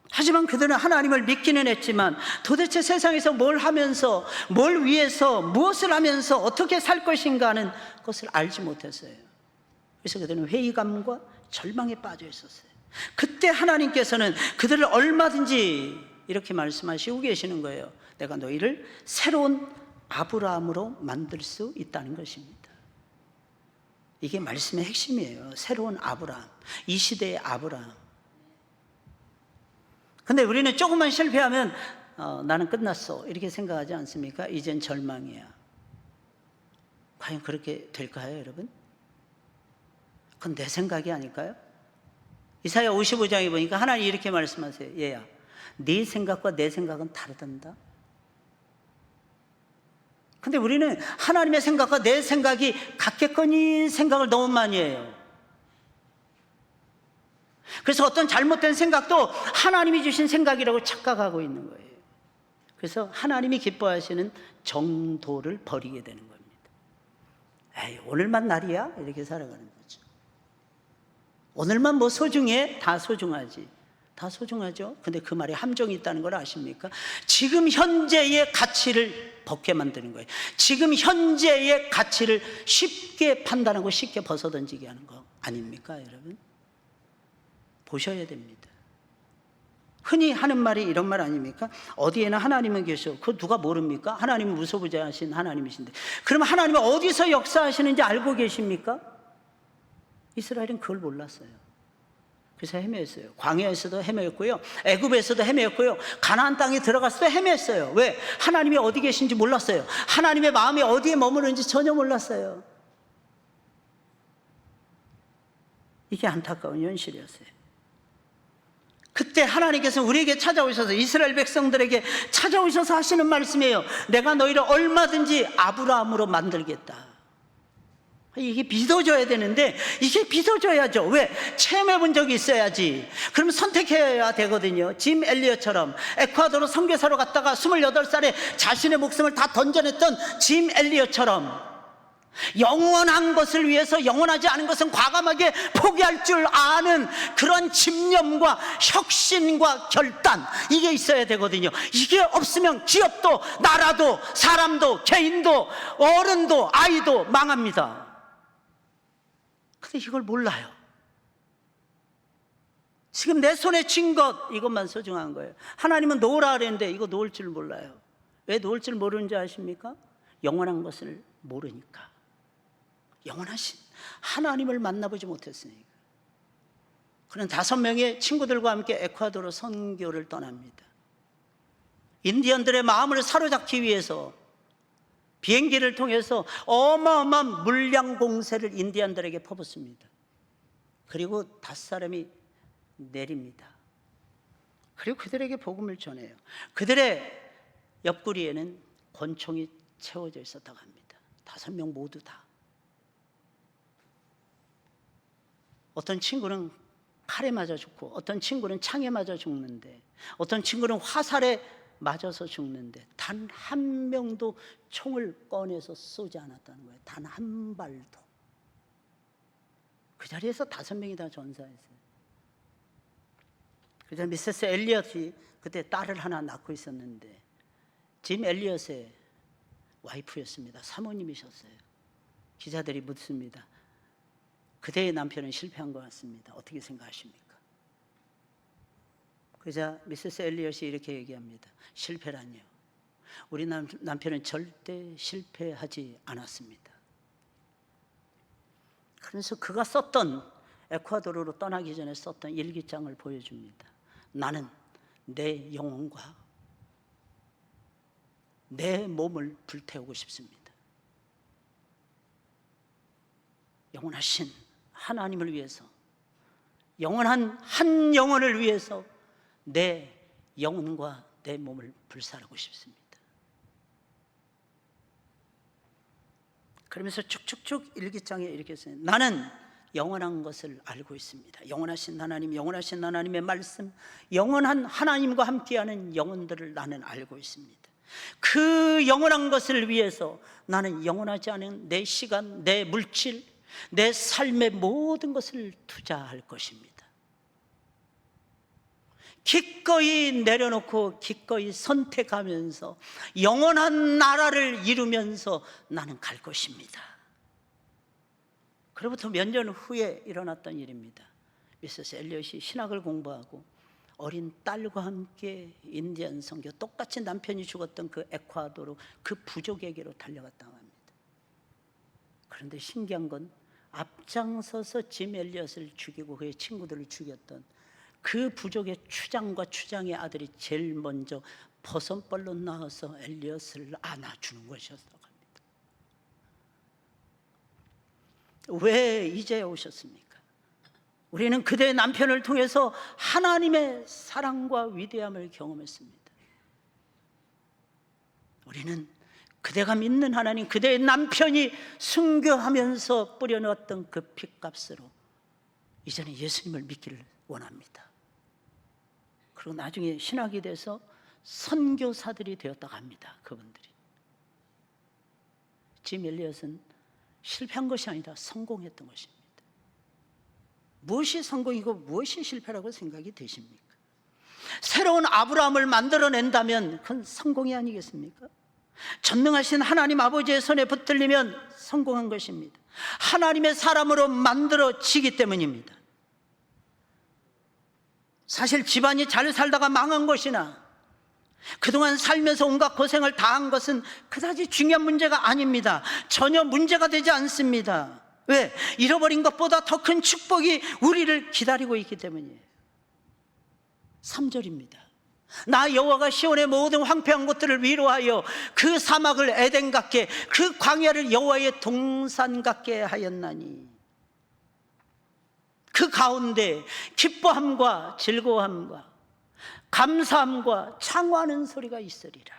하지만 그들은 하나님을 믿기는 했지만 도대체 세상에서 뭘 하면서, 뭘 위해서, 무엇을 하면서 어떻게 살 것인가 하는 것을 알지 못했어요. 그래서 그들은 회의감과 절망에 빠져 있었어요. 그때 하나님께서는 그들을 얼마든지 이렇게 말씀하시고 계시는 거예요. 내가 너희를 새로운 아브라함으로 만들 수 있다는 것입니다. 이게 말씀의 핵심이에요. 새로운 아브라함, 이 시대의 아브라함. 근데 우리는 조금만 실패하면 나는 끝났어 이렇게 생각하지 않습니까? 이젠 절망이야. 과연 그렇게 될까요, 여러분? 그건 내 생각이 아닐까요? 이사야 55장에 보니까 하나님 이렇게 말씀하세요. 얘야, 네 생각과 내 생각은 다르단다. 근데 우리는 하나님의 생각과 내 생각이 같겠거니 생각을 너무 많이 해요. 그래서 어떤 잘못된 생각도 하나님이 주신 생각이라고 착각하고 있는 거예요. 그래서 하나님이 기뻐하시는 정도를 버리게 되는 겁니다. 에이, 오늘만 날이야? 이렇게 살아가는 거죠. 오늘만 뭐 소중해? 다 소중하지. 다 소중하죠. 근데 그 말에 함정이 있다는 걸 아십니까? 지금 현재의 가치를 벗게 만드는 거예요. 지금 현재의 가치를 쉽게 판단하고 쉽게 벗어던지게 하는 거 아닙니까, 여러분? 보셔야 됩니다. 흔히 하는 말이 이런 말 아닙니까? 어디에는 하나님은 계셔. 그거 누가 모릅니까? 하나님은 무소부재하신 하나님이신데. 그러면 하나님은 어디서 역사하시는지 알고 계십니까? 이스라엘은 그걸 몰랐어요. 그래서 헤매었어요. 광야에서도 헤매었고요, 애굽에서도 헤매었고요, 가나안 땅에 들어갔을 때 헤맸어요. 왜? 하나님이 어디 계신지 몰랐어요. 하나님의 마음이 어디에 머무르는지 전혀 몰랐어요. 이게 안타까운 현실이었어요. 그때 하나님께서 우리에게 찾아오셔서, 이스라엘 백성들에게 찾아오셔서 하시는 말씀이에요. 내가 너희를 얼마든지 아브라함으로 만들겠다. 이게 믿어져야 되는데, 이게 믿어져야죠. 왜? 체험해 본 적이 있어야지. 그럼 선택해야 되거든요. 짐 엘리엇처럼 에콰도르 선교사로 갔다가 28살에 자신의 목숨을 다 던져냈던 짐 엘리엇처럼 영원한 것을 위해서 영원하지 않은 것은 과감하게 포기할 줄 아는 그런 집념과 혁신과 결단, 이게 있어야 되거든요. 이게 없으면 기업도 나라도 사람도 개인도 어른도 아이도 망합니다. 근데 이걸 몰라요. 지금 내 손에 쥔 것, 이것만 소중한 거예요. 하나님은 놓으라 그랬는데 이거 놓을 줄 몰라요. 왜 놓을 줄 모르는지 아십니까? 영원한 것을 모르니까. 영원하신 하나님을 만나보지 못했으니까. 그는 5명의 친구들과 함께 에콰도르 선교를 떠납니다. 인디언들의 마음을 사로잡기 위해서 비행기를 통해서 어마어마한 물량 공세를 인디언들에게 퍼붓습니다. 그리고 5사람이 내립니다. 그리고 그들에게 복음을 전해요. 그들의 옆구리에는 권총이 채워져 있었다고 합니다. 5명 모두 다. 어떤 친구는 칼에 맞아 죽고, 어떤 친구는 창에 맞아 죽는데, 어떤 친구는 화살에 맞아서 죽는데, 단 한 명도 총을 꺼내서 쏘지 않았다는 거예요. 단 한 발도. 그 자리에서 5명이 다 전사했어요. 그래서 미세스 엘리엇이 그때 딸을 하나 낳고 있었는데, 짐 엘리엇의 와이프였습니다. 사모님이셨어요. 기자들이 묻습니다. 그대의 남편은 실패한 것 같습니다. 어떻게 생각하십니까? 그러자 미세스 엘리엇이 이렇게 얘기합니다. 실패라니요. 우리 남편은 절대 실패하지 않았습니다. 그래서 그가 썼던, 에콰도르로 떠나기 전에 썼던 일기장을 보여줍니다. 나는 내 영혼과 내 몸을 불태우고 싶습니다. 영원하신 하나님을 위해서, 영원한 한 영혼을 위해서 내 영혼과 내 몸을 불사르고 싶습니다. 그러면서 쭉쭉쭉 일기장에 이렇게 써요. 나는 영원한 것을 알고 있습니다. 영원하신 하나님, 영원하신 하나님의 말씀, 영원한 하나님과 함께하는 영혼들을 나는 알고 있습니다. 그 영원한 것을 위해서 나는 영원하지 않은 내 시간, 내 물질, 내 삶의 모든 것을 투자할 것입니다. 기꺼이 내려놓고 기꺼이 선택하면서 영원한 나라를 이루면서 나는 갈 것입니다. 그로부터 몇 년 후에 일어났던 일입니다. 미세스 엘리엇이 신학을 공부하고 어린 딸과 함께 인디언 선교, 똑같이 남편이 죽었던 그 에콰도르 그 부족에게로 달려갔다고 합니다. 그런데 신기한 건 앞장서서 짐 엘리엇을 죽이고 그의 친구들을 죽였던 그 부족의 추장과 추장의 아들이 제일 먼저 버선벌로 나와서 엘리엇을 안아주는 것이었다고 합니다. 왜 이제 오셨습니까? 우리는 그대의 남편을 통해서 하나님의 사랑과 위대함을 경험했습니다. 우리는 그대가 믿는 하나님, 그대의 남편이 순교하면서 뿌려놓았던 그 핏값으로 이제는 예수님을 믿기를 원합니다. 그리고 나중에 신학이 돼서 선교사들이 되었다고 합니다. 그분들이. 짐 엘리엇은 실패한 것이 아니라 성공했던 것입니다. 무엇이 성공이고 무엇이 실패라고 생각이 되십니까? 새로운 아브라함을 만들어낸다면 그건 성공이 아니겠습니까? 전능하신 하나님 아버지의 손에 붙들리면 성공한 것입니다. 하나님의 사람으로 만들어지기 때문입니다. 사실 집안이 잘 살다가 망한 것이나 그동안 살면서 온갖 고생을 다한 것은 그다지 중요한 문제가 아닙니다. 전혀 문제가 되지 않습니다. 왜? 잃어버린 것보다 더 큰 축복이 우리를 기다리고 있기 때문이에요. 3절입니다. 나 여호와가 시온의 모든 황폐한 곳들을 위로하여 그 사막을 에덴 같게, 그 광야를 여호와의 동산 같게 하였나니 그 가운데 기뻐함과 즐거움과 감사함과 창화하는 소리가 있으리라.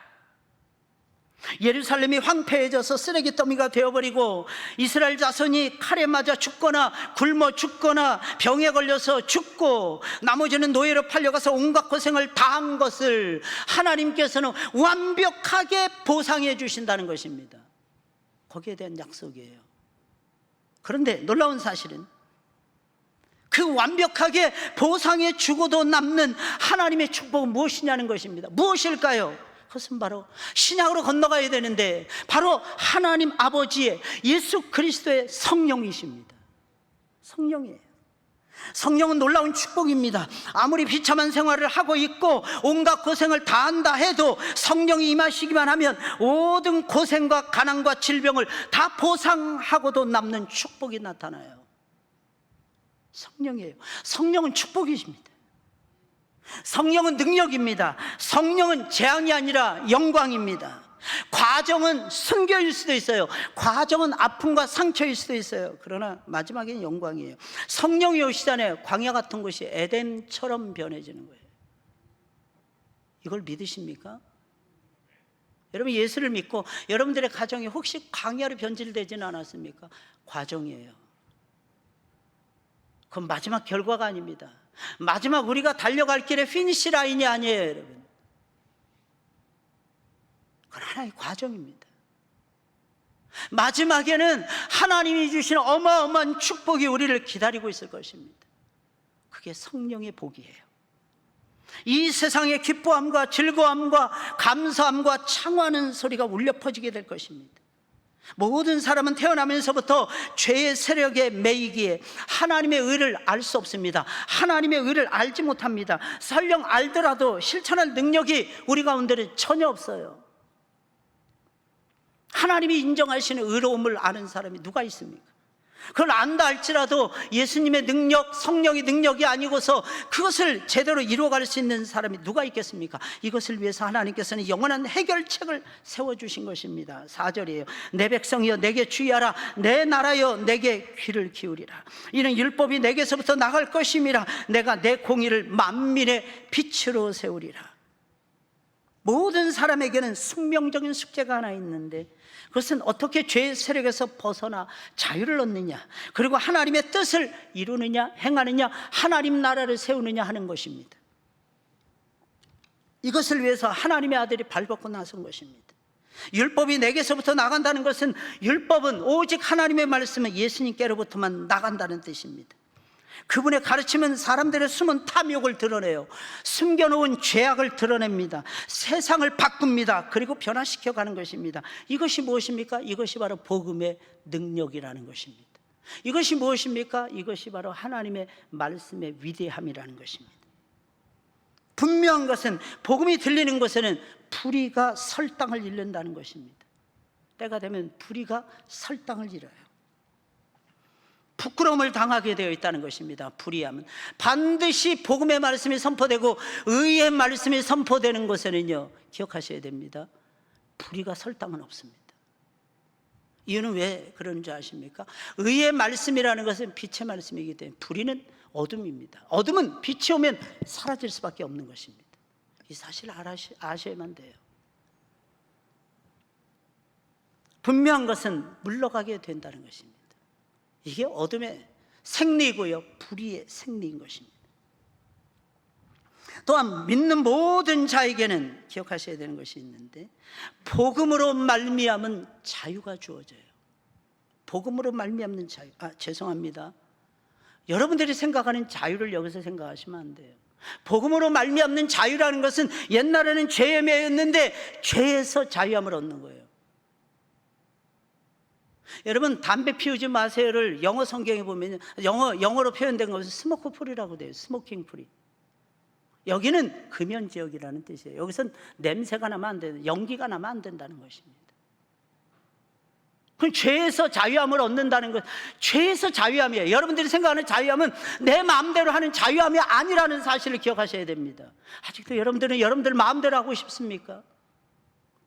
예루살렘이 황폐해져서 쓰레기 더미가 되어버리고 이스라엘 자손이 칼에 맞아 죽거나 굶어 죽거나 병에 걸려서 죽고 나머지는 노예로 팔려가서 온갖 고생을 다한 것을 하나님께서는 완벽하게 보상해 주신다는 것입니다. 거기에 대한 약속이에요. 그런데 놀라운 사실은 그 완벽하게 보상해 주고도 남는 하나님의 축복은 무엇이냐는 것입니다. 무엇일까요? 그것은 바로 신약으로 건너가야 되는데 바로 하나님 아버지의 예수 그리스도의 성령이십니다. 성령이에요. 성령은 놀라운 축복입니다. 아무리 비참한 생활을 하고 있고 온갖 고생을 다한다 해도 성령이 임하시기만 하면 모든 고생과 가난과 질병을 다 보상하고도 남는 축복이 나타나요. 성령이에요. 성령은 축복이십니다. 성령은 능력입니다. 성령은 재앙이 아니라 영광입니다. 과정은 순교일 수도 있어요. 과정은 아픔과 상처일 수도 있어요. 그러나 마지막에는 영광이에요. 성령이 오시잖아요. 광야 같은 곳이 에덴처럼 변해지는 거예요. 이걸 믿으십니까? 여러분 예수를 믿고 여러분들의 가정이 혹시 광야로 변질되지는 않았습니까? 과정이에요. 그건 마지막 결과가 아닙니다. 마지막 우리가 달려갈 길의 피니시 라인이 아니에요, 여러분. 그건 하나의 과정입니다. 마지막에는 하나님이 주시는 어마어마한 축복이 우리를 기다리고 있을 것입니다. 그게 성령의 복이에요. 이 세상의 기뻐함과 즐거움과 감사함과 창화하는 소리가 울려 퍼지게 될 것입니다. 모든 사람은 태어나면서부터 죄의 세력에 매이기에 하나님의 의를 알 수 없습니다. 하나님의 의를 알지 못합니다. 설령 알더라도 실천할 능력이 우리 가운데는 전혀 없어요. 하나님이 인정하시는 의로움을 아는 사람이 누가 있습니까? 그걸 안다 할지라도 예수님의 능력, 성령의 능력이 아니고서 그것을 제대로 이루어갈 수 있는 사람이 누가 있겠습니까? 이것을 위해서 하나님께서는 영원한 해결책을 세워주신 것입니다. 4절이에요. 내 백성이여 내게 주의하라. 내 나라여 내게 귀를 기울이라. 이는 율법이 내게서부터 나갈 것임이라. 내가 내 공의를 만민의 빛으로 세우리라. 모든 사람에게는 숙명적인 숙제가 하나 있는데 그것은 어떻게 죄의 세력에서 벗어나 자유를 얻느냐, 그리고 하나님의 뜻을 이루느냐, 행하느냐, 하나님 나라를 세우느냐 하는 것입니다. 이것을 위해서 하나님의 아들이 발벗고 나선 것입니다. 율법이 내게서부터 나간다는 것은 율법은 오직 하나님의 말씀은 예수님께로부터만 나간다는 뜻입니다. 그분의 가르침은 사람들의 숨은 탐욕을 드러내요. 숨겨놓은 죄악을 드러냅니다. 세상을 바꿉니다. 그리고 변화시켜 가는 것입니다. 이것이 무엇입니까? 이것이 바로 복음의 능력이라는 것입니다. 이것이 무엇입니까? 이것이 바로 하나님의 말씀의 위대함이라는 것입니다. 분명한 것은 복음이 들리는 곳에는 불의가 설 땅을 잃는다는 것입니다. 때가 되면 불의가 설 땅을 잃어요. 부끄러움을 당하게 되어 있다는 것입니다. 불의함은 반드시 복음의 말씀이 선포되고 의의 말씀이 선포되는 곳에는요, 기억하셔야 됩니다. 불의가 설 땅은 없습니다. 이유는 왜 그런 줄 아십니까? 의의 말씀이라는 것은 빛의 말씀이기 때문에 불의는 어둠입니다. 어둠은 빛이 오면 사라질 수밖에 없는 것입니다. 이 사실을 아셔야만 돼요. 분명한 것은 물러가게 된다는 것입니다. 이게 어둠의 생리고요, 불의의 생리인 것입니다. 또한 믿는 모든 자에게는 기억하셔야 되는 것이 있는데 복음으로 말미암은 자유가 주어져요. 복음으로 말미암는 자유. 죄송합니다. 여러분들이 생각하는 자유를 여기서 생각하시면 안 돼요. 복음으로 말미암는 자유라는 것은 옛날에는 죄에 매였는데 죄에서 자유함을 얻는 거예요. 여러분 담배 피우지 마세요를 영어 성경에 보면 영어로 표현된 것은 스모크 프리라고 돼요. 스모킹 프리. 여기는 금연 지역이라는 뜻이에요. 여기선 냄새가 나면 안 된다, 연기가 나면 안 된다는 것입니다. 그럼 죄에서 자유함을 얻는다는 것, 죄에서 자유함이에요. 여러분들이 생각하는 자유함은 내 마음대로 하는 자유함이 아니라는 사실을 기억하셔야 됩니다. 아직도 여러분들은 여러분들 마음대로 하고 싶습니까?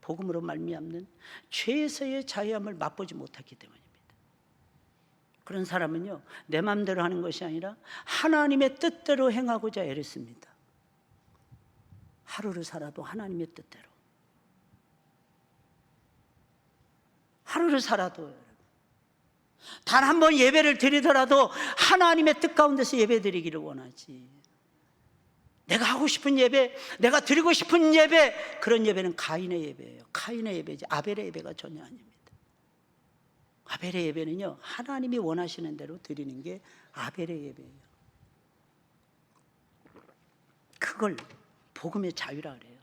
복음으로 말미암는 죄에서의 자유함을 맛보지 못했기 때문입니다. 그런 사람은요, 내 마음대로 하는 것이 아니라 하나님의 뜻대로 행하고자 애를 씁니다. 하루를 살아도 하나님의 뜻대로, 하루를 살아도 단 한 번 예배를 드리더라도 하나님의 뜻 가운데서 예배 드리기를 원하지, 내가 하고 싶은 예배, 내가 드리고 싶은 예배, 그런 예배는 가인의 예배예요. 카인의 예배지 아벨의 예배가 전혀 아닙니다. 아벨의 예배는요, 하나님이 원하시는 대로 드리는 게 아벨의 예배예요. 그걸 복음의 자유라 그래요.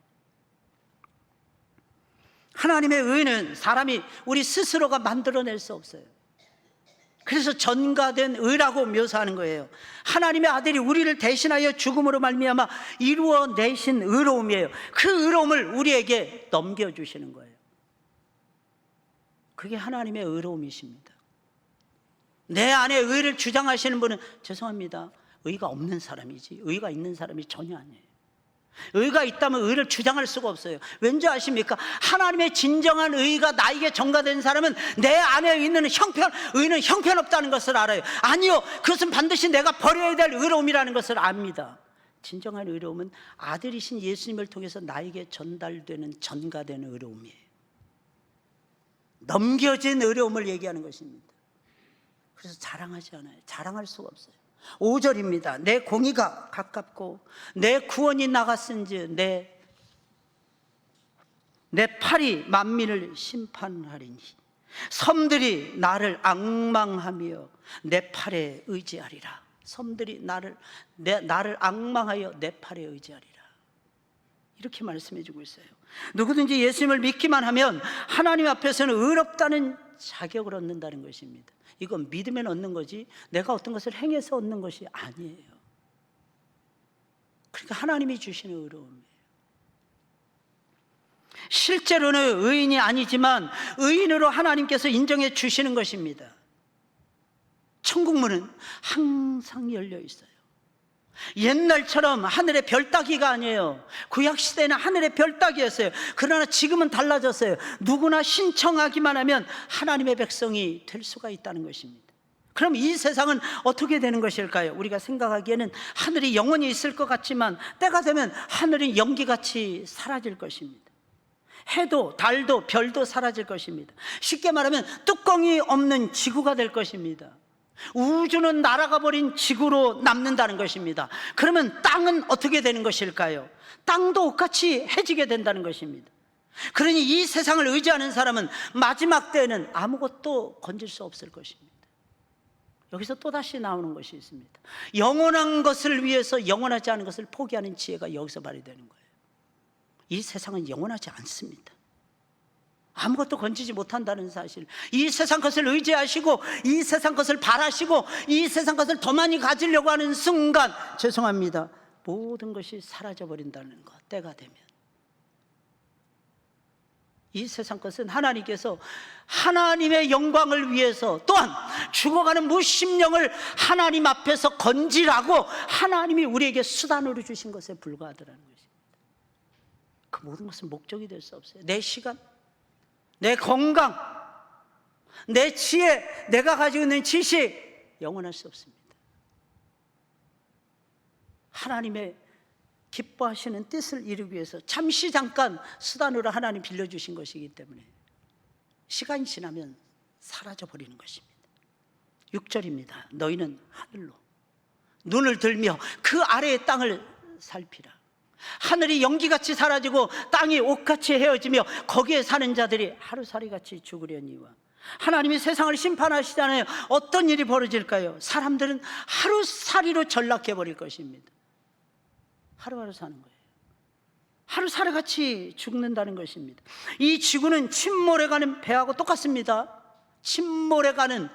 하나님의 의는 사람이 우리 스스로가 만들어낼 수 없어요. 그래서 전가된 의라고 묘사하는 거예요. 하나님의 아들이 우리를 대신하여 죽음으로 말미암아 이루어내신 의로움이에요. 그 의로움을 우리에게 넘겨주시는 거예요. 그게 하나님의 의로움이십니다. 내 안에 의를 주장하시는 분은 죄송합니다, 의가 없는 사람이지 의가 있는 사람이 전혀 아니에요. 의가 있다면 의를 주장할 수가 없어요. 왠지 아십니까? 하나님의 진정한 의가 나에게 전가된 사람은 내 안에 있는 의는 형편없다는 것을 알아요. 아니요, 그것은 반드시 내가 버려야 될 의로움이라는 것을 압니다. 진정한 의로움은 아들이신 예수님을 통해서 나에게 전달되는 전가되는 의로움이에요. 넘겨진 의로움을 얘기하는 것입니다. 그래서 자랑하지 않아요. 자랑할 수가 없어요. 5절입니다. 내 공의가 가깝고 내 구원이 나갔은즉 내 팔이 만민을 심판하리니 섬들이 나를 앙망하며 내 팔에 의지하리라. 섬들이 나를 앙망하여 내 팔에 의지하리라. 이렇게 말씀해 주고 있어요. 누구든지 예수님을 믿기만 하면 하나님 앞에서는 의롭다는 자격을 얻는다는 것입니다. 이건 믿으면 얻는 거지 내가 어떤 것을 행해서 얻는 것이 아니에요. 그러니까 하나님이 주시는 의로움이에요. 실제로는 의인이 아니지만 의인으로 하나님께서 인정해 주시는 것입니다. 천국문은 항상 열려 있어요. 옛날처럼 하늘의 별 따기가 아니에요. 구약시대는 하늘의 별 따기였어요. 그러나 지금은 달라졌어요. 누구나 신청하기만 하면 하나님의 백성이 될 수가 있다는 것입니다. 그럼 이 세상은 어떻게 되는 것일까요? 우리가 생각하기에는 하늘이 영원히 있을 것 같지만 때가 되면 하늘은 연기같이 사라질 것입니다. 해도 달도 별도 사라질 것입니다. 쉽게 말하면 뚜껑이 없는 지구가 될 것입니다. 우주는 날아가 버린 지구로 남는다는 것입니다. 그러면 땅은 어떻게 되는 것일까요? 땅도 옷같이 해지게 된다는 것입니다. 그러니 이 세상을 의지하는 사람은 마지막 때에는 아무것도 건질 수 없을 것입니다. 여기서 또다시 나오는 것이 있습니다. 영원한 것을 위해서 영원하지 않은 것을 포기하는 지혜가 여기서 발휘되는 거예요. 이 세상은 영원하지 않습니다. 아무것도 건지지 못한다는 사실, 이 세상 것을 의지하시고 이 세상 것을 바라시고 이 세상 것을 더 많이 가지려고 하는 순간 죄송합니다, 모든 것이 사라져버린다는 것. 때가 되면 이 세상 것은 하나님께서 하나님의 영광을 위해서 또한 죽어가는 무심령을 하나님 앞에서 건지라고 하나님이 우리에게 수단으로 주신 것에 불과하더라는 것입니다. 그 모든 것은 목적이 될 수 없어요. 내 시간, 내 건강, 내 지혜, 내가 가지고 있는 지식 영원할 수 없습니다. 하나님의 기뻐하시는 뜻을 이루기 위해서 잠시 잠깐 수단으로 하나님 빌려주신 것이기 때문에 시간이 지나면 사라져버리는 것입니다. 6절입니다. 너희는 하늘로 눈을 들며 그 아래의 땅을 살피라. 하늘이 연기같이 사라지고 땅이 옷같이 헤어지며 거기에 사는 자들이 하루살이같이 죽으려니와. 하나님이 세상을 심판하시잖아요. 어떤 일이 벌어질까요? 사람들은 하루살이로 전락해버릴 것입니다. 하루하루 사는 거예요. 하루살이같이 죽는다는 것입니다. 이 지구는 침몰해 가는 배하고 똑같습니다. 침몰해 가는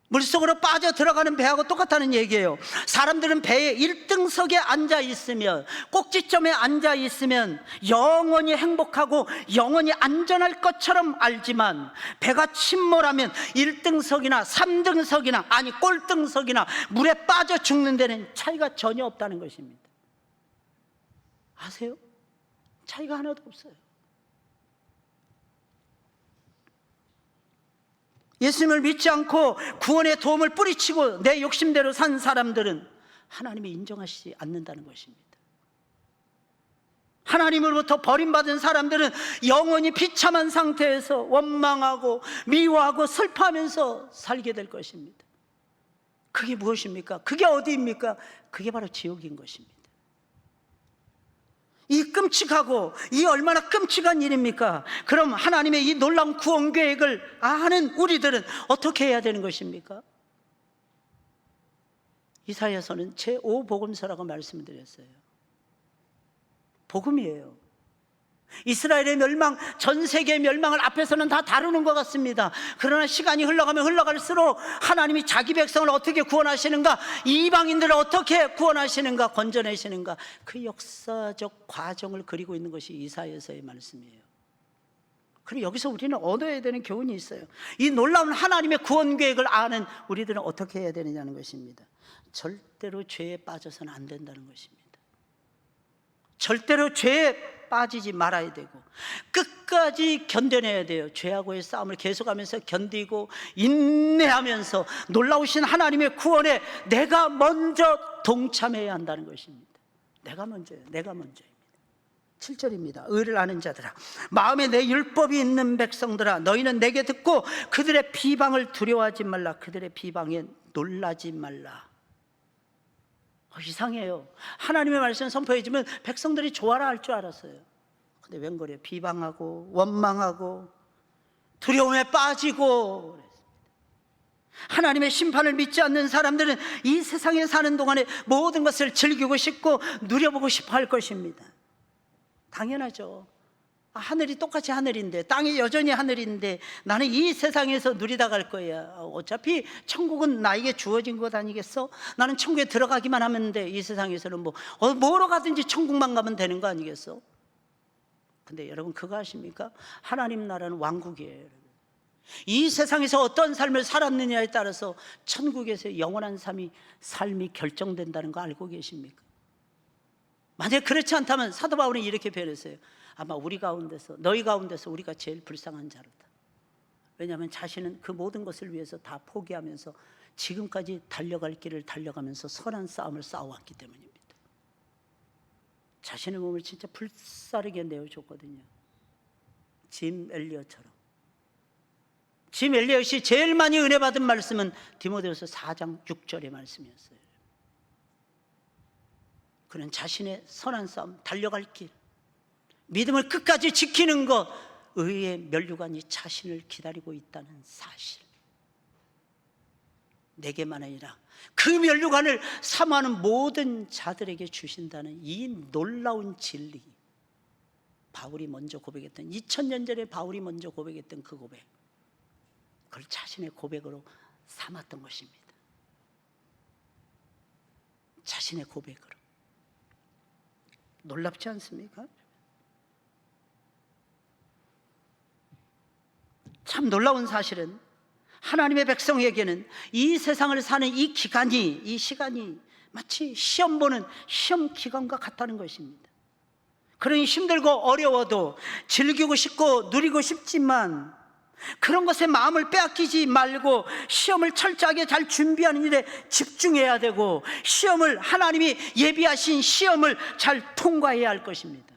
물속으로 빠져 들어가는 배하고 똑같다는 얘기예요. 사람들은 배의 1등석에 앉아 있으면, 꼭지점에 앉아 있으면 영원히 행복하고 영원히 안전할 것처럼 알지만, 배가 침몰하면 1등석이나 3등석이나 아니 꼴등석이나 물에 빠져 죽는 데는 차이가 전혀 없다는 것입니다. 아세요? 차이가 하나도 없어요. 예수님을 믿지 않고 구원의 도움을 뿌리치고 내 욕심대로 산 사람들은 하나님이 인정하시지 않는다는 것입니다. 하나님으로부터 버림받은 사람들은 영원히 비참한 상태에서 원망하고 미워하고 슬퍼하면서 살게 될 것입니다. 그게 무엇입니까? 그게 어디입니까? 그게 바로 지옥인 것입니다. 이 끔찍하고 이 얼마나 끔찍한 일입니까? 그럼 하나님의 이 놀라운 구원 계획을 아는 우리들은 어떻게 해야 되는 것입니까? 이사야서는 제5복음서라고 말씀드렸어요. 복음이에요. 이스라엘의 멸망, 전 세계의 멸망을 앞에서는 다 다루는 것 같습니다. 그러나 시간이 흘러가면 흘러갈수록 하나님이 자기 백성을 어떻게 구원하시는가, 이방인들을 어떻게 구원하시는가, 건져내시는가, 그 역사적 과정을 그리고 있는 것이 이사야서의 말씀이에요. 그리고 여기서 우리는 얻어야 되는 교훈이 있어요. 이 놀라운 하나님의 구원 계획을 아는 우리들은 어떻게 해야 되느냐는 것입니다. 절대로 죄에 빠져서는 안 된다는 것입니다. 절대로 죄에 빠지지 말아야 되고 끝까지 견뎌내야 돼요. 죄하고의 싸움을 계속하면서 견디고 인내하면서 놀라우신 하나님의 구원에 내가 먼저 동참해야 한다는 것입니다. 내가 먼저예요. 내가 먼저입니다. 7절입니다. 의를 아는 자들아, 마음에 내 율법이 있는 백성들아, 너희는 내게 듣고 그들의 비방을 두려워하지 말라. 그들의 비방에 놀라지 말라. 이상해요. 하나님의 말씀을 선포해주면 백성들이 좋아라 할 줄 알았어요. 근데 웬걸요? 비방하고 원망하고 두려움에 빠지고. 하나님의 심판을 믿지 않는 사람들은 이 세상에 사는 동안에 모든 것을 즐기고 싶고 누려보고 싶어 할 것입니다. 당연하죠. 하늘이 똑같이 하늘인데, 땅이 여전히 하늘인데 나는 이 세상에서 누리다 갈 거야. 어차피 천국은 나에게 주어진 것 아니겠어? 나는 천국에 들어가기만 하면 돼. 이 세상에서는 뭐로 가든지 천국만 가면 되는 거 아니겠어? 근데 여러분 그거 아십니까? 하나님 나라는 왕국이에요. 이 세상에서 어떤 삶을 살았느냐에 따라서 천국에서 영원한 삶이 결정된다는 거 알고 계십니까? 만약 그렇지 않다면 사도 바울은 이렇게 표현했어요. 아마 우리 가운데서, 너희 가운데서 우리가 제일 불쌍한 자로다. 왜냐하면 자신은 그 모든 것을 위해서 다 포기하면서 지금까지 달려갈 길을 달려가면서 선한 싸움을 싸워왔기 때문입니다. 자신의 몸을 진짜 불사르게 내어줬거든요. 짐 엘리엇처럼. 짐 엘리엇이 제일 많이 은혜 받은 말씀은 디모데후서 4장 6절의 말씀이었어요. 그는 자신의 선한 싸움, 달려갈 길, 믿음을 끝까지 지키는 것, 의의 면류관이 자신을 기다리고 있다는 사실, 내게만 아니라 그 면류관을 사모하는 모든 자들에게 주신다는 이 놀라운 진리, 바울이 먼저 고백했던, 2000년 전에 바울이 먼저 고백했던 그 고백, 그걸 자신의 고백으로 삼았던 것입니다. 자신의 고백으로. 놀랍지 않습니까? 참 놀라운 사실은 하나님의 백성에게는 이 세상을 사는 이 기간이, 이 시간이 마치 시험 보는 시험 기간과 같다는 것입니다. 그러니 힘들고 어려워도 즐기고 싶고 누리고 싶지만 그런 것에 마음을 빼앗기지 말고 시험을 철저하게 잘 준비하는 일에 집중해야 되고, 시험을, 하나님이 예비하신 시험을 잘 통과해야 할 것입니다.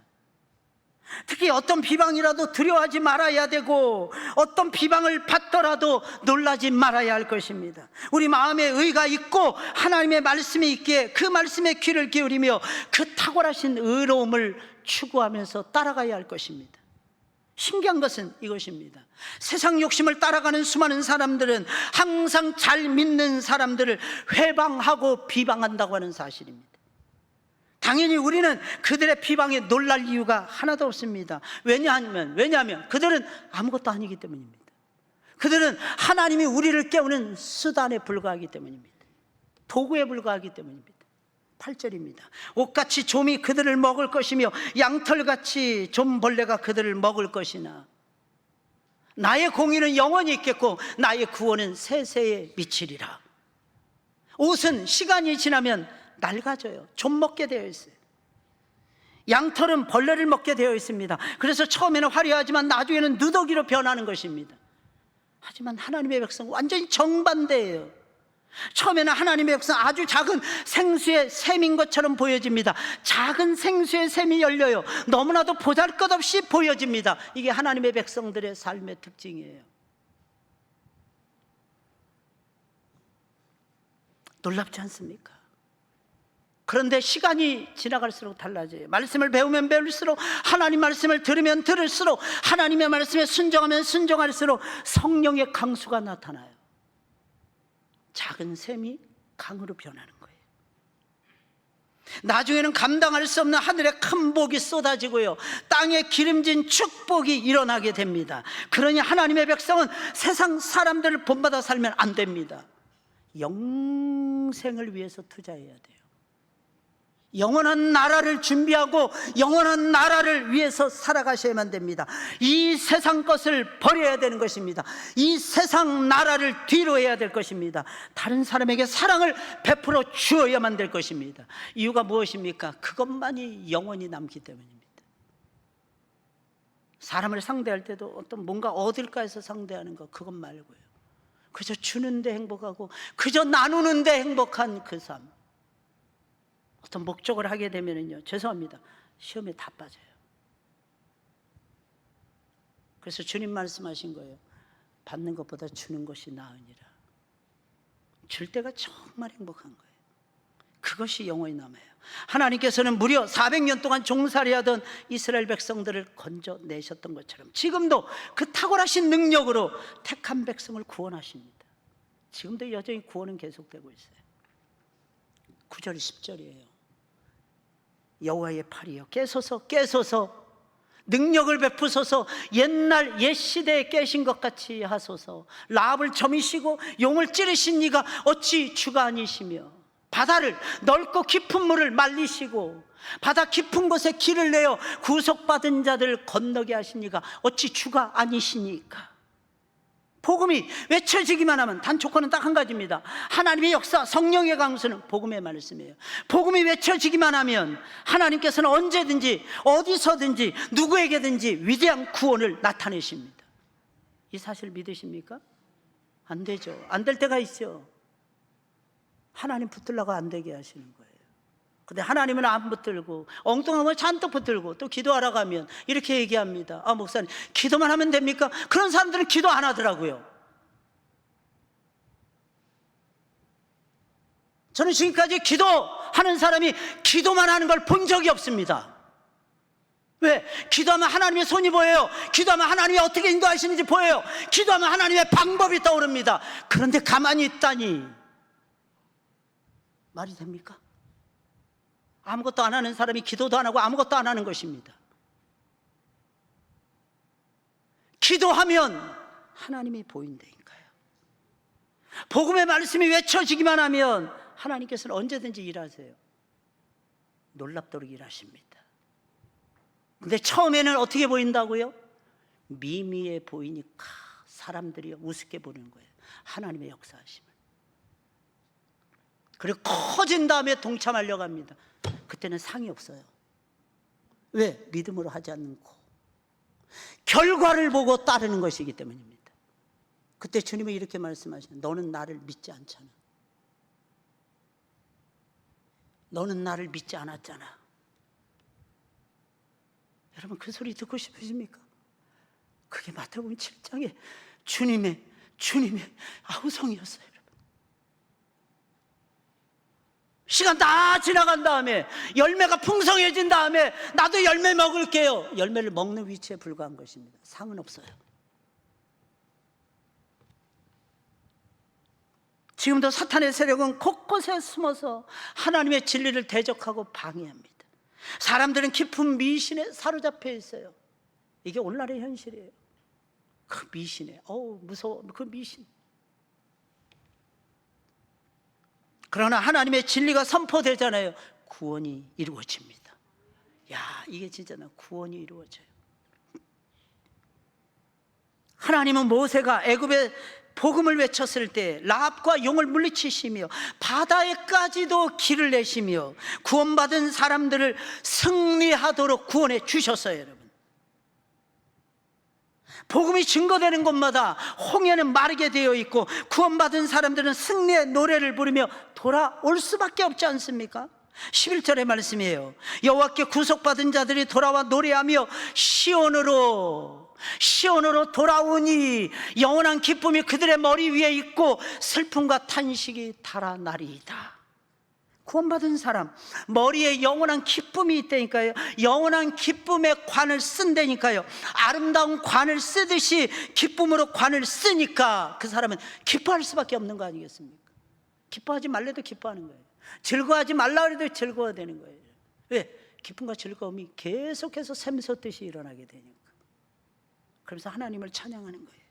특히 어떤 비방이라도 두려워하지 말아야 되고, 어떤 비방을 받더라도 놀라지 말아야 할 것입니다. 우리 마음에 의가 있고 하나님의 말씀이 있기에 그 말씀에 귀를 기울이며 그 탁월하신 의로움을 추구하면서 따라가야 할 것입니다. 신기한 것은 이것입니다. 세상 욕심을 따라가는 수많은 사람들은 항상 잘 믿는 사람들을 회방하고 비방한다고 하는 사실입니다. 당연히 우리는 그들의 비방에 놀랄 이유가 하나도 없습니다. 왜냐하면 그들은 아무것도 아니기 때문입니다. 그들은 하나님이 우리를 깨우는 수단에 불과하기 때문입니다. 도구에 불과하기 때문입니다. 8절입니다. 옷같이 좀이 그들을 먹을 것이며 양털같이 좀벌레가 그들을 먹을 것이나 나의 공의는 영원히 있겠고 나의 구원은 세세에 미치리라. 옷은 시간이 지나면 낡아져요. 좀 먹게 되어 있어요. 양털은 벌레를 먹게 되어 있습니다. 그래서 처음에는 화려하지만 나중에는 누더기로 변하는 것입니다. 하지만 하나님의 백성은 완전히 정반대예요. 처음에는 하나님의 백성 아주 작은 생수의 샘인 것처럼 보여집니다. 작은 생수의 샘이 열려요. 너무나도 보잘것없이 보여집니다. 이게 하나님의 백성들의 삶의 특징이에요. 놀랍지 않습니까? 그런데 시간이 지나갈수록 달라져요. 말씀을 배우면 배울수록, 하나님 말씀을 들으면 들을수록, 하나님의 말씀에 순종하면 순종할수록 성령의 강수가 나타나요. 작은 샘이 강으로 변하는 거예요. 나중에는 감당할 수 없는 하늘의 큰 복이 쏟아지고요, 땅에 기름진 축복이 일어나게 됩니다. 그러니 하나님의 백성은 세상 사람들을 본받아 살면 안 됩니다. 영생을 위해서 투자해야 돼요. 영원한 나라를 준비하고 영원한 나라를 위해서 살아가셔야만 됩니다. 이 세상 것을 버려야 되는 것입니다. 이 세상 나라를 뒤로 해야 될 것입니다. 다른 사람에게 사랑을 베풀어 주어야만 될 것입니다. 이유가 무엇입니까? 그것만이 영원히 남기 때문입니다. 사람을 상대할 때도 어떤 뭔가 얻을까 해서 상대하는 거, 그것 말고요, 그저 주는데 행복하고 그저 나누는데 행복한 그 삶, 어떤 목적을 하게 되면은요, 죄송합니다, 시험에 다 빠져요. 그래서 주님 말씀하신 거예요. 받는 것보다 주는 것이 나으니라. 줄 때가 정말 행복한 거예요. 그것이 영원히 남아요. 하나님께서는 무려 400년 동안 종살이하던 이스라엘 백성들을 건져내셨던 것처럼 지금도 그 탁월하신 능력으로 택한 백성을 구원하십니다. 지금도 여전히 구원은 계속되고 있어요. 9절 10절이에요. 여호와의 팔이여 깨소서 깨소서, 능력을 베푸소서, 옛날 옛 시대에 깨신 것 같이 하소서. 라합을 점이시고 용을 찌르신 이가 어찌 주가 아니시며, 바다를 넓고 깊은 물을 말리시고 바다 깊은 곳에 길을 내어 구속받은 자들을 건너게 하신 이가 어찌 주가 아니시니까. 복음이 외쳐지기만 하면 단 조건은 딱 한 가지입니다. 하나님의 역사, 성령의 강수는 복음의 말씀이에요. 복음이 외쳐지기만 하면 하나님께서는 언제든지 어디서든지 누구에게든지 위대한 구원을 나타내십니다. 이 사실 믿으십니까? 안 되죠. 안 될 때가 있죠. 하나님 붙들라고 안 되게 하시는 거예요. 근데 하나님은 안 붙들고 엉뚱한 걸 잔뜩 붙들고 또 기도하러 가면 이렇게 얘기합니다. 아, 목사님, 기도만 하면 됩니까? 그런 사람들은 기도 안 하더라고요. 저는 지금까지 기도하는 사람이 기도만 하는 걸 본 적이 없습니다. 왜? 기도하면 하나님의 손이 보여요. 기도하면 하나님이 어떻게 인도하시는지 보여요. 기도하면 하나님의 방법이 떠오릅니다. 그런데 가만히 있다니 말이 됩니까? 아무것도 안 하는 사람이 기도도 안 하고 아무것도 안 하는 것입니다. 기도하면 하나님이 보인다니까요. 복음의 말씀이 외쳐지기만 하면 하나님께서는 언제든지 일하세요. 놀랍도록 일하십니다. 근데 처음에는 어떻게 보인다고요? 미미해 보이니까 사람들이 우습게 보는 거예요. 하나님의 역사하심을. 그리고 커진 다음에 동참하려고 합니다. 그때는 상이 없어요. 왜? 믿음으로 하지 않고 결과를 보고 따르는 것이기 때문입니다. 그때 주님은 이렇게 말씀하시는, 너는 나를 믿지 않잖아. 너는 나를 믿지 않았잖아. 여러분, 그 소리 듣고 싶으십니까? 그게 마태복음 7장에 주님의 아우성이었어요. 시간 다 지나간 다음에 열매가 풍성해진 다음에 나도 열매 먹을게요. 열매를 먹는 위치에 불과한 것입니다. 상은 없어요. 지금도 사탄의 세력은 곳곳에 숨어서 하나님의 진리를 대적하고 방해합니다. 사람들은 깊은 미신에 사로잡혀 있어요. 이게 오늘날의 현실이에요. 그 미신에 무서워, 그 미신. 그러나 하나님의 진리가 선포되잖아요. 구원이 이루어집니다. 야, 이게 진짜 구원이 이루어져요. 하나님은 모세가 애굽에 복음을 외쳤을 때 라합과 용을 물리치시며 바다에까지도 길을 내시며 구원받은 사람들을 승리하도록 구원해 주셨어요. 여러분, 복음이 증거되는 곳마다 홍해는 마르게 되어 있고 구원받은 사람들은 승리의 노래를 부르며 돌아올 수밖에 없지 않습니까? 11절의 말씀이에요. 여호와께 구속받은 자들이 돌아와 노래하며 시온으로 돌아오니 영원한 기쁨이 그들의 머리 위에 있고 슬픔과 탄식이 달아나리이다. 구원받은 사람 머리에 영원한 기쁨이 있다니까요. 영원한 기쁨의 관을 쓴다니까요. 아름다운 관을 쓰듯이 기쁨으로 관을 쓰니까 그 사람은 기뻐할 수밖에 없는 거 아니겠습니까? 기뻐하지 말래도 기뻐하는 거예요. 즐거워하지 말라 그래도 즐거워야 되는 거예요. 왜? 기쁨과 즐거움이 계속해서 샘솟듯이 일어나게 되니까. 그래서 하나님을 찬양하는 거예요.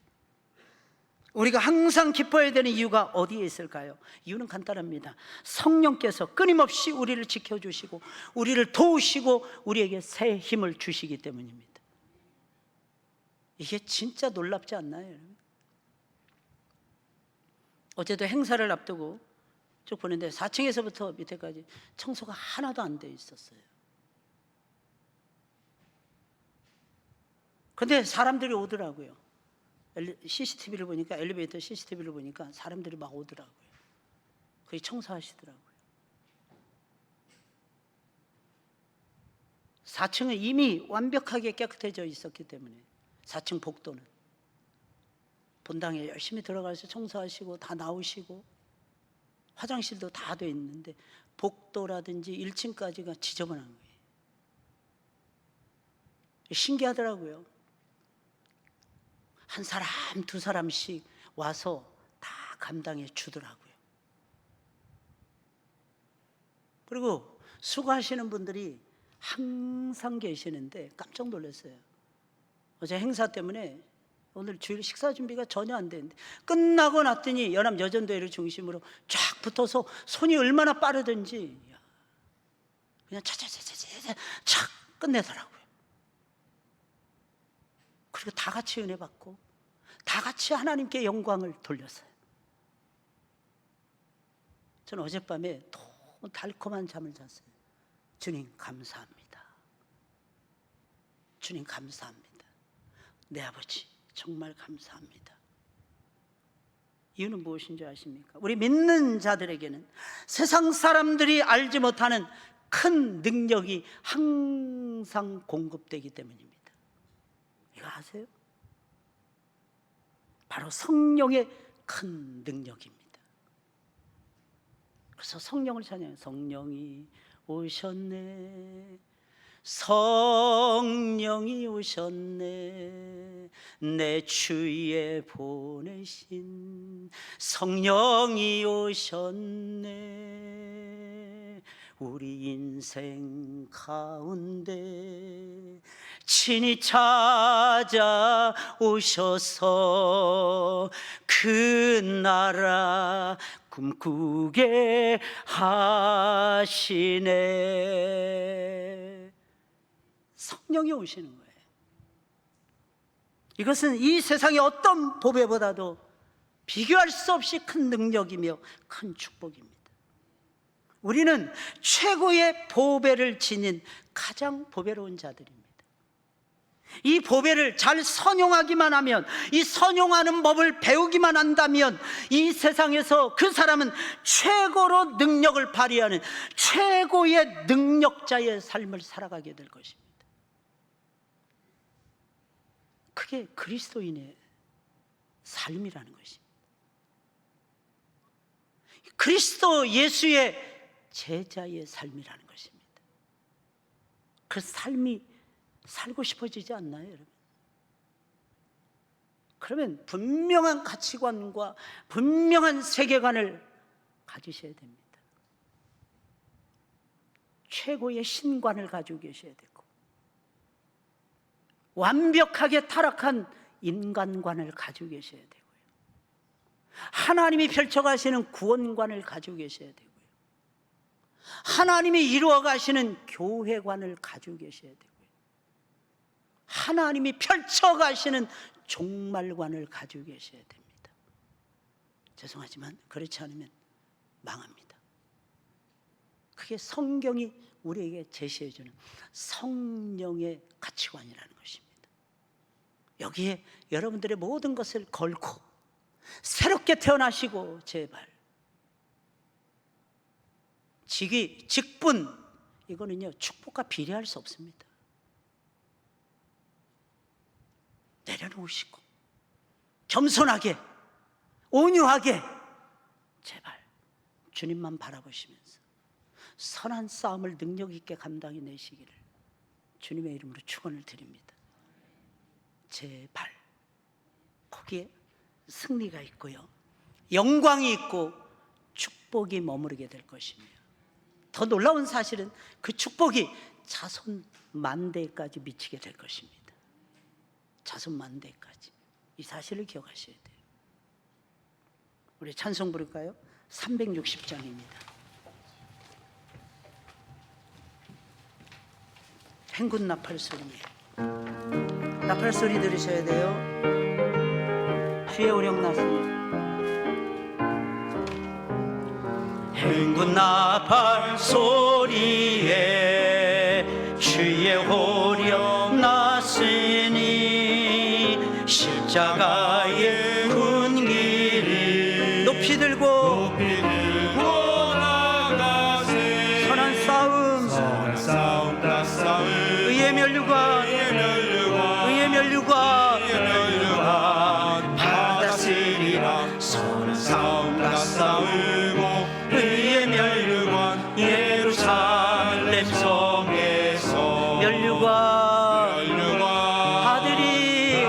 우리가 항상 기뻐해야 되는 이유가 어디에 있을까요? 이유는 간단합니다. 성령께서 끊임없이 우리를 지켜주시고 우리를 도우시고 우리에게 새 힘을 주시기 때문입니다. 이게 진짜 놀랍지 않나요, 여러분? 어제도 행사를 앞두고 쭉 보는데 4층에서부터 밑에까지 청소가 하나도 안 돼 있었어요. 근데 사람들이 오더라고요. CCTV를 보니까, 엘리베이터 CCTV를 보니까 사람들이 막 오더라고요. 거기 청소하시더라고요. 4층은 이미 완벽하게 깨끗해져 있었기 때문에 4층 복도는 본당에 열심히 들어가서 청소하시고 다 나오시고 화장실도 다 돼 있는데 복도라든지 1층까지가 지저분한 거예요. 신기하더라고요. 한 사람 두 사람씩 와서 다 감당해 주더라고요. 그리고 수고하시는 분들이 항상 계시는데 깜짝 놀랐어요. 어제 행사 때문에 오늘 주일 식사 준비가 전혀 안 되는데 끝나고 났더니 연합여전대회를 중심으로 쫙 붙어서 손이 얼마나 빠르든지 그냥 차차차차차 착 끝내더라고요. 그리고 다 같이 은혜 받고 다 같이 하나님께 영광을 돌렸어요. 저는 어젯밤에 너무 달콤한 잠을 잤어요. 주님 감사합니다. 주님 감사합니다. 내 아버지 정말 감사합니다. 이유는 무엇인지 아십니까? 우리 믿는 자들에게는 세상 사람들이 알지 못하는 큰 능력이 항상 공급되기 때문입니다. 이거 아세요? 바로 성령의 큰 능력입니다. 그래서 성령을 찬양해요. 성령이 오셨네, 성령이 오셨네, 내 주위에 보내신 성령이 오셨네, 우리 인생 가운데 친히 찾아오셔서 그 나라 꿈꾸게 하시네. 성령이 오시는 거예요. 이것은 이 세상의 어떤 보배보다도 비교할 수 없이 큰 능력이며 큰 축복입니다. 우리는 최고의 보배를 지닌 가장 보배로운 자들입니다. 이 보배를 잘 선용하기만 하면, 이 선용하는 법을 배우기만 한다면 이 세상에서 그 사람은 최고로 능력을 발휘하는 최고의 능력자의 삶을 살아가게 될 것입니다. 그게 그리스도인의 삶이라는 것입니다. 그리스도 예수의 제자의 삶이라는 것입니다. 그 삶이 살고 싶어지지 않나요, 여러분? 그러면 분명한 가치관과 분명한 세계관을 가지셔야 됩니다. 최고의 신관을 가지고 계셔야 되고, 완벽하게 타락한 인간관을 가지고 계셔야 되고요. 하나님이 펼쳐가시는 구원관을 가지고 계셔야 되고요. 하나님이 이루어가시는 교회관을 가지고 계셔야 되고요. 하나님이 펼쳐가시는 종말관을 가지고 계셔야 됩니다. 죄송하지만 그렇지 않으면 망합니다. 그게 성경이 우리에게 제시해주는 성령의 가치관이라는 것입니다. 여기에 여러분들의 모든 것을 걸고 새롭게 태어나시고 제발 직위, 직분 이거는요 축복과 비례할 수 없습니다. 내려놓으시고 겸손하게 온유하게 제발 주님만 바라보시면서 선한 싸움을 능력 있게 감당해 내시기를 주님의 이름으로 축원을 드립니다. 제발 거기에 승리가 있고요, 영광이 있고 축복이 머무르게 될 것이며, 더 놀라운 사실은 그 축복이 자손 만대까지 미치게 될 것입니다. 자손 만대까지. 이 사실을 기억하셔야 돼요. 우리 찬송 부를까요? 360장입니다. 행군 나팔 소리입니다. 나팔 소리 들으셔야 돼요. 주의 오령 나서니 행군 나팔 소리에 주의 호령 났으니 십자가의 군기를 높이 들고 나가세. 선한 싸움 다 싸움 의의 면류관 받았으리라. 선한 싸움 다 싸우고 의의 면류관 예루살렘 성에서 면류관 아들이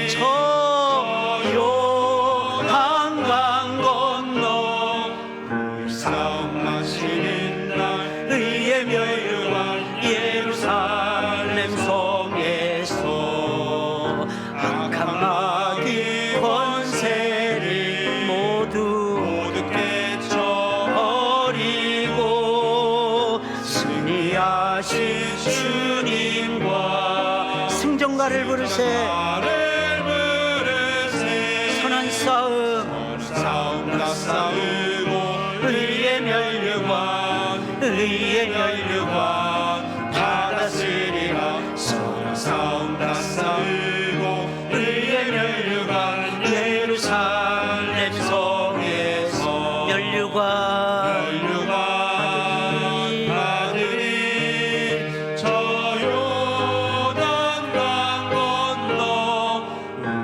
저 요한강 건너 싸움 마시는 날 의의 면류관 예루살렘 성에서 악한 마귀 권세를 모두 깨쳐버리고 승리하신 주님과 승전가를 부르세. 선한 싸움 다 싸우고 의의 면류관 받았으리라. 선한 싸움 다 싸우고 의의 면류관 예루살렘 성에서 아들이 저 요단강 건너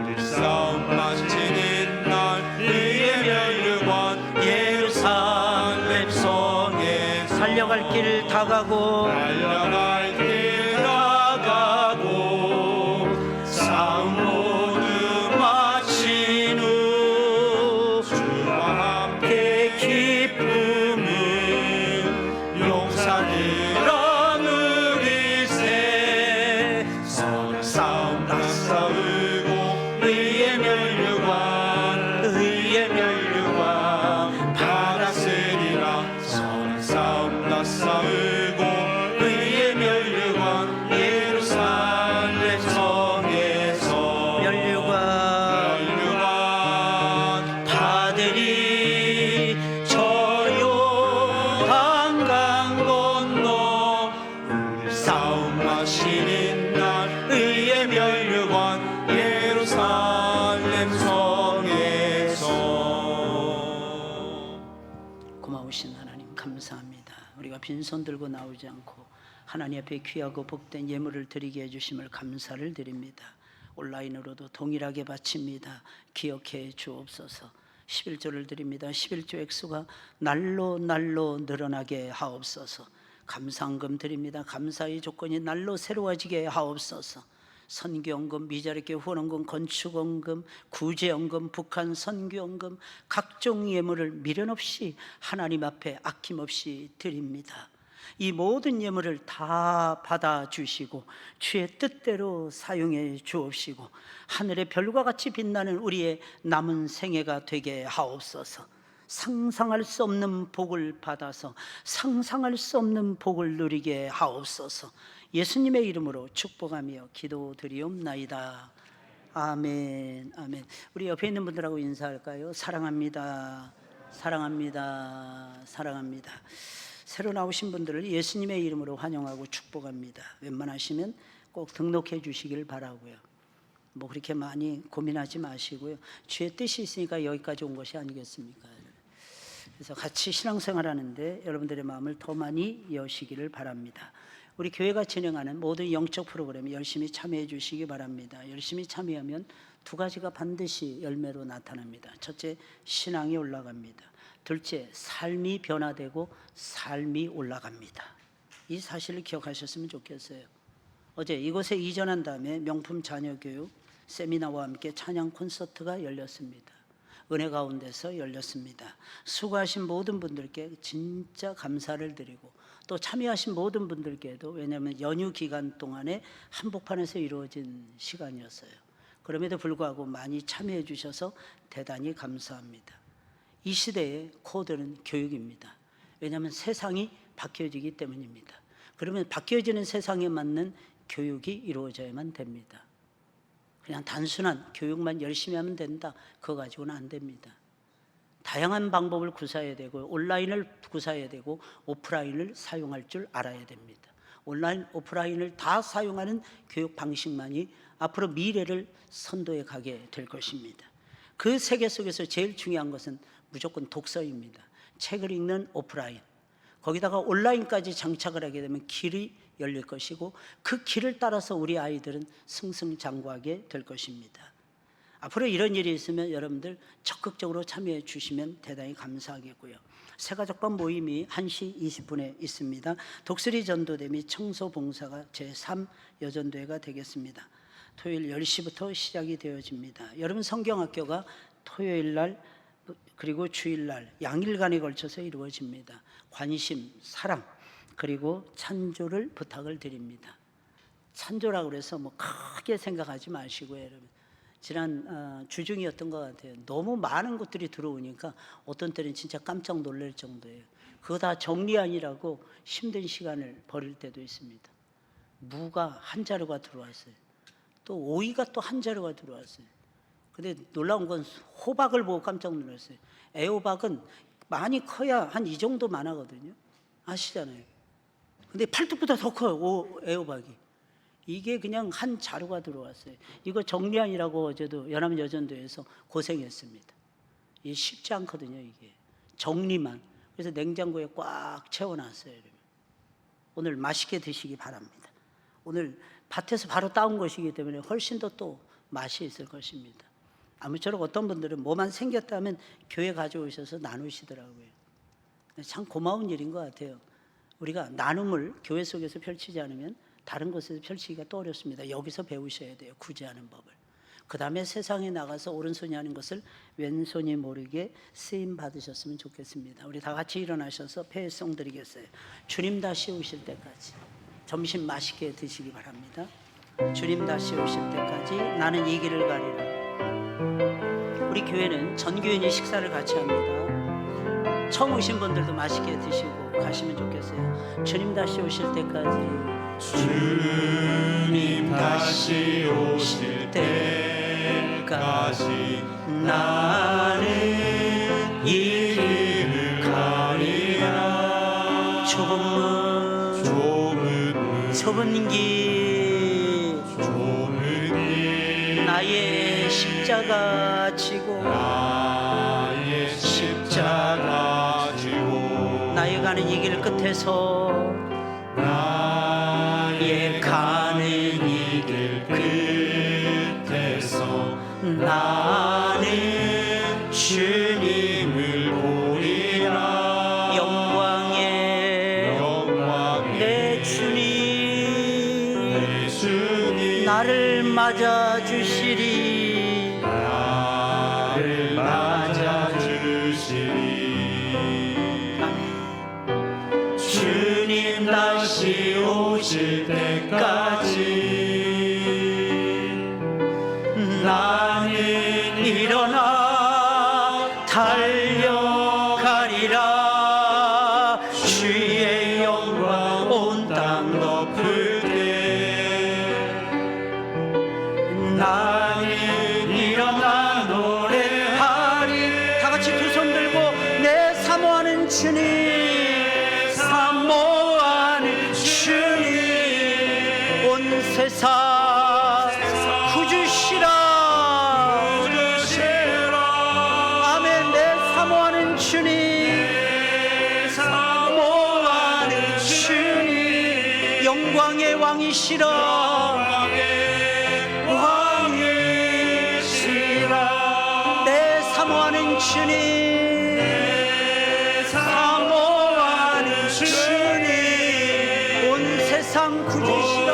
우리 싸움 마치는 날 의의 면류관 예루살렘 성에 달려갈 길 다가고 싸움 모두 마친 후 주와 함께 기쁨은 용산을 얻으리세. 선한 싸움 다 싸우고 의의 면류관 받았으리라. 선한 싸움 다 싸우고 의의 면류관 예루살렘 성에서 면류관 받으리. 저 요단강 건너 우리 싸움 마시는 날 의의 면류관 예루살렘 성에서. 고마우신 하나님 감사합니다. 우리가 빈손 들고 나오지 않고 하나님 앞에 귀하고 복된 예물을 드리게 해주심을 감사를 드립니다. 온라인으로도 동일하게 바칩니다. 기억해 주옵소서. 11조를 드립니다. 11조 액수가 날로 늘어나게 하옵소서. 감사헌금 드립니다. 감사의 조건이 날로 새로워지게 하옵소서. 선교헌금, 미자립계 후원헌금, 건축헌금, 구제헌금, 북한 선교헌금, 각종 예물을 미련 없이 하나님 앞에 아낌없이 드립니다. 이 모든 예물을 다 받아주시고 주의 뜻대로 사용해 주옵시고 하늘의 별과 같이 빛나는 우리의 남은 생애가 되게 하옵소서. 상상할 수 없는 복을 받아서 상상할 수 없는 복을 누리게 하옵소서. 예수님의 이름으로 축복하며 기도드리옵나이다. 아멘. 아멘. 우리 옆에 있는 분들하고 인사할까요? 사랑합니다. 사랑합니다. 사랑합니다. 새로 나오신 분들을 예수님의 이름으로 환영하고 축복합니다. 웬만하시면 꼭 등록해 주시길 바라고요. 뭐 그렇게 많이 고민하지 마시고요. 주의 뜻이 있으니까 여기까지 온 것이 아니겠습니까? 그래서 같이 신앙생활하는데 여러분들의 마음을 더 많이 여시기를 바랍니다. 우리 교회가 진행하는 모든 영적 프로그램에 열심히 참여해 주시기 바랍니다. 열심히 참여하면 두 가지가 반드시 열매로 나타납니다. 첫째, 신앙이 올라갑니다. 둘째, 삶이 변화되고 삶이 올라갑니다. 이 사실을 기억하셨으면 좋겠어요. 어제 이곳에 이전한 다음에 명품 자녀교육 세미나와 함께 찬양 콘서트가 열렸습니다. 은혜 가운데서 열렸습니다. 수고하신 모든 분들께 진짜 감사를 드리고 또 참여하신 모든 분들께도, 왜냐하면 연휴 기간 동안에 한복판에서 이루어진 시간이었어요. 그럼에도 불구하고 많이 참여해 주셔서 대단히 감사합니다. 이 시대의 코드는 교육입니다. 왜냐하면 세상이 바뀌어지기 때문입니다. 그러면 바뀌어지는 세상에 맞는 교육이 이루어져야만 됩니다. 그냥 단순한 교육만 열심히 하면 된다, 그거 가지고는 안 됩니다. 다양한 방법을 구사해야 되고 온라인을 구사해야 되고 오프라인을 사용할 줄 알아야 됩니다. 온라인, 오프라인을 다 사용하는 교육 방식만이 앞으로 미래를 선도해 가게 될 것입니다. 그 세계 속에서 제일 중요한 것은 무조건 독서입니다. 책을 읽는 오프라인, 거기다가 온라인까지 장착을 하게 되면 길이 열릴 것이고 그 길을 따라서 우리 아이들은 승승장구하게 될 것입니다. 앞으로 이런 일이 있으면 여러분들 적극적으로 참여해 주시면 대단히 감사하겠고요. 새가족반 모임이 1시 20분에 있습니다. 독수리 전도대 및 청소 봉사가 제3 여전도회가 되겠습니다. 토요일 10시부터 시작이 되어집니다. 여러분 성경학교가 토요일 날 그리고 주일 날 양일간에 걸쳐서 이루어집니다. 관심, 사랑, 그리고 찬조를 부탁을 드립니다. 찬조라고 그래서 뭐 크게 생각하지 마시고요, 여러분. 지난 주중이었던 것 같아요. 너무 많은 것들이 들어오니까 어떤 때는 진짜 깜짝 놀랄 정도예요. 그거 다 정리하느라고 힘든 시간을 버릴 때도 있습니다. 무가 한 자루가 들어왔어요. 또 오이가 또 한 자루가 들어왔어요. 근데 놀라운 건 호박을 보고 깜짝 놀랐어요. 애호박은 많이 커야 한 이 정도만 하거든요. 아시잖아요. 근데 팔뚝보다 더 커요, 애호박이. 이게 그냥 한 자루가 들어왔어요. 이거 정리하느라고 어제도 연합여전도에서 고생했습니다. 이게 쉽지 않거든요, 이게. 정리만. 그래서 냉장고에 꽉 채워놨어요. 오늘 맛있게 드시기 바랍니다. 오늘 밭에서 바로 따온 것이기 때문에 훨씬 더 또 맛이 있을 것입니다. 아무쪼록 어떤 분들은 뭐만 생겼다면 교회 가져오셔서 나누시더라고요. 참 고마운 일인 것 같아요. 우리가 나눔을 교회 속에서 펼치지 않으면 다른 곳에서 펼치기가 또 어렵습니다. 여기서 배우셔야 돼요, 구제하는 법을. 그 다음에 세상에 나가서 오른손이 하는 것을 왼손이 모르게 쓰임 받으셨으면 좋겠습니다. 우리 다 같이 일어나셔서 패송 드리겠어요. 주님 다시 오실 때까지 점심 맛있게 드시기 바랍니다. 주님 다시 오실 때까지 나는 이 길을 가리라. 우리 교회는 전교인이 식사를 같이 합니다. 처음 오신 분들도 맛있게 드시고 가시면 좋겠어요. 주님 다시 오실 때까지, 주님 다시 오실 때까지 나는 이 길을 가리라. 좁은 길 나의 십자가 지고 나의 가는 이 길 끝에서 나의 가는 이 길 끝에서 나는 주님을 보리라. 영광의 내 주님 나를 맞아 주시리. 주님 다시 오실 때까지 나는 일어나 달려가리라. 주의 영광 온 땅 덮을 때 나는 일어나 노래하리. 다 같이 두 손 들고 내 사모하는 주님, 사모하는 주님 온 세상 구주시라. 아멘. 내 사모하는 주님, 사모하는 주님 영광의 왕이시라. 왕이시라. 내 사모하는 주님, 사모하는 주님 온 세상 구주시라.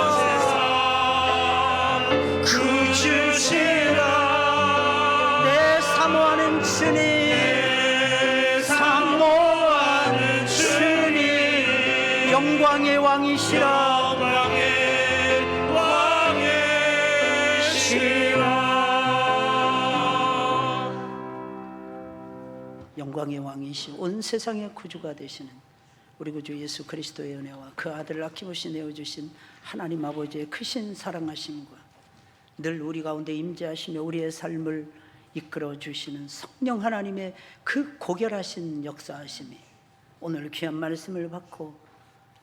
구주시라. 내 사모하는 주님, 사모하는 주님 영광의 왕이시라. 영광의 왕이시 온 세상의 구주가 되시는 우리 구주 예수 그리스도의 은혜와 그 아들을 아낌없이 내어주신 하나님 아버지의 크신 사랑하심과 늘 우리 가운데 임재하시며 우리의 삶을 이끌어 주시는 성령 하나님의 그 고결하신 역사하심이 오늘 귀한 말씀을 받고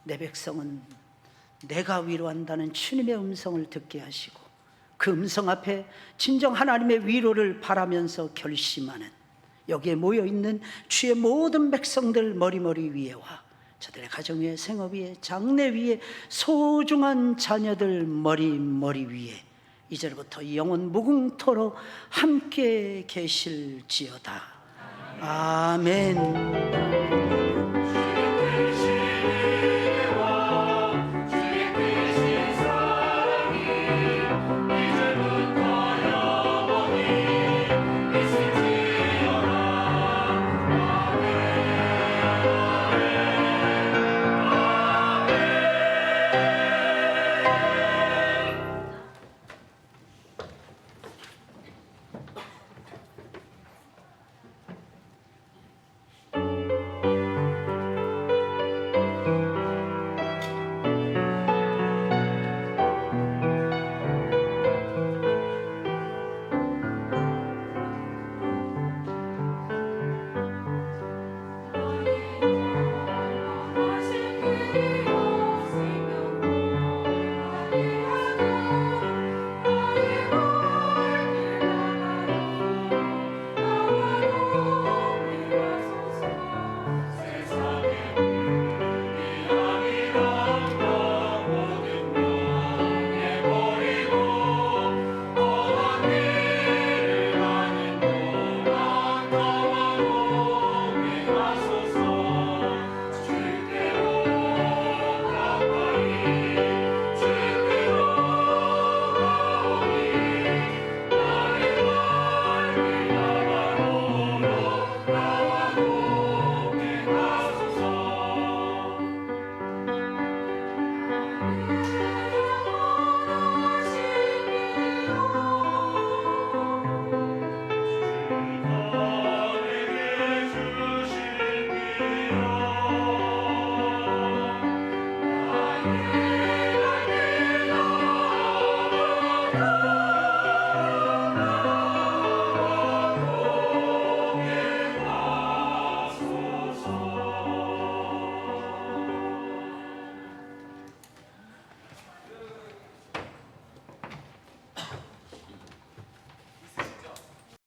내 백성은 내가 위로한다는 주님의 음성을 듣게 하시고 그 음성 앞에 진정 하나님의 위로를 바라면서 결심하는 여기에 모여있는 주의 모든 백성들 머리머리 위에와 저들의 가정 위에 생업 위에 장래 위에 소중한 자녀들 머리머리 위에 이제부터 영원 무궁토록 함께 계실지어다. 아멘.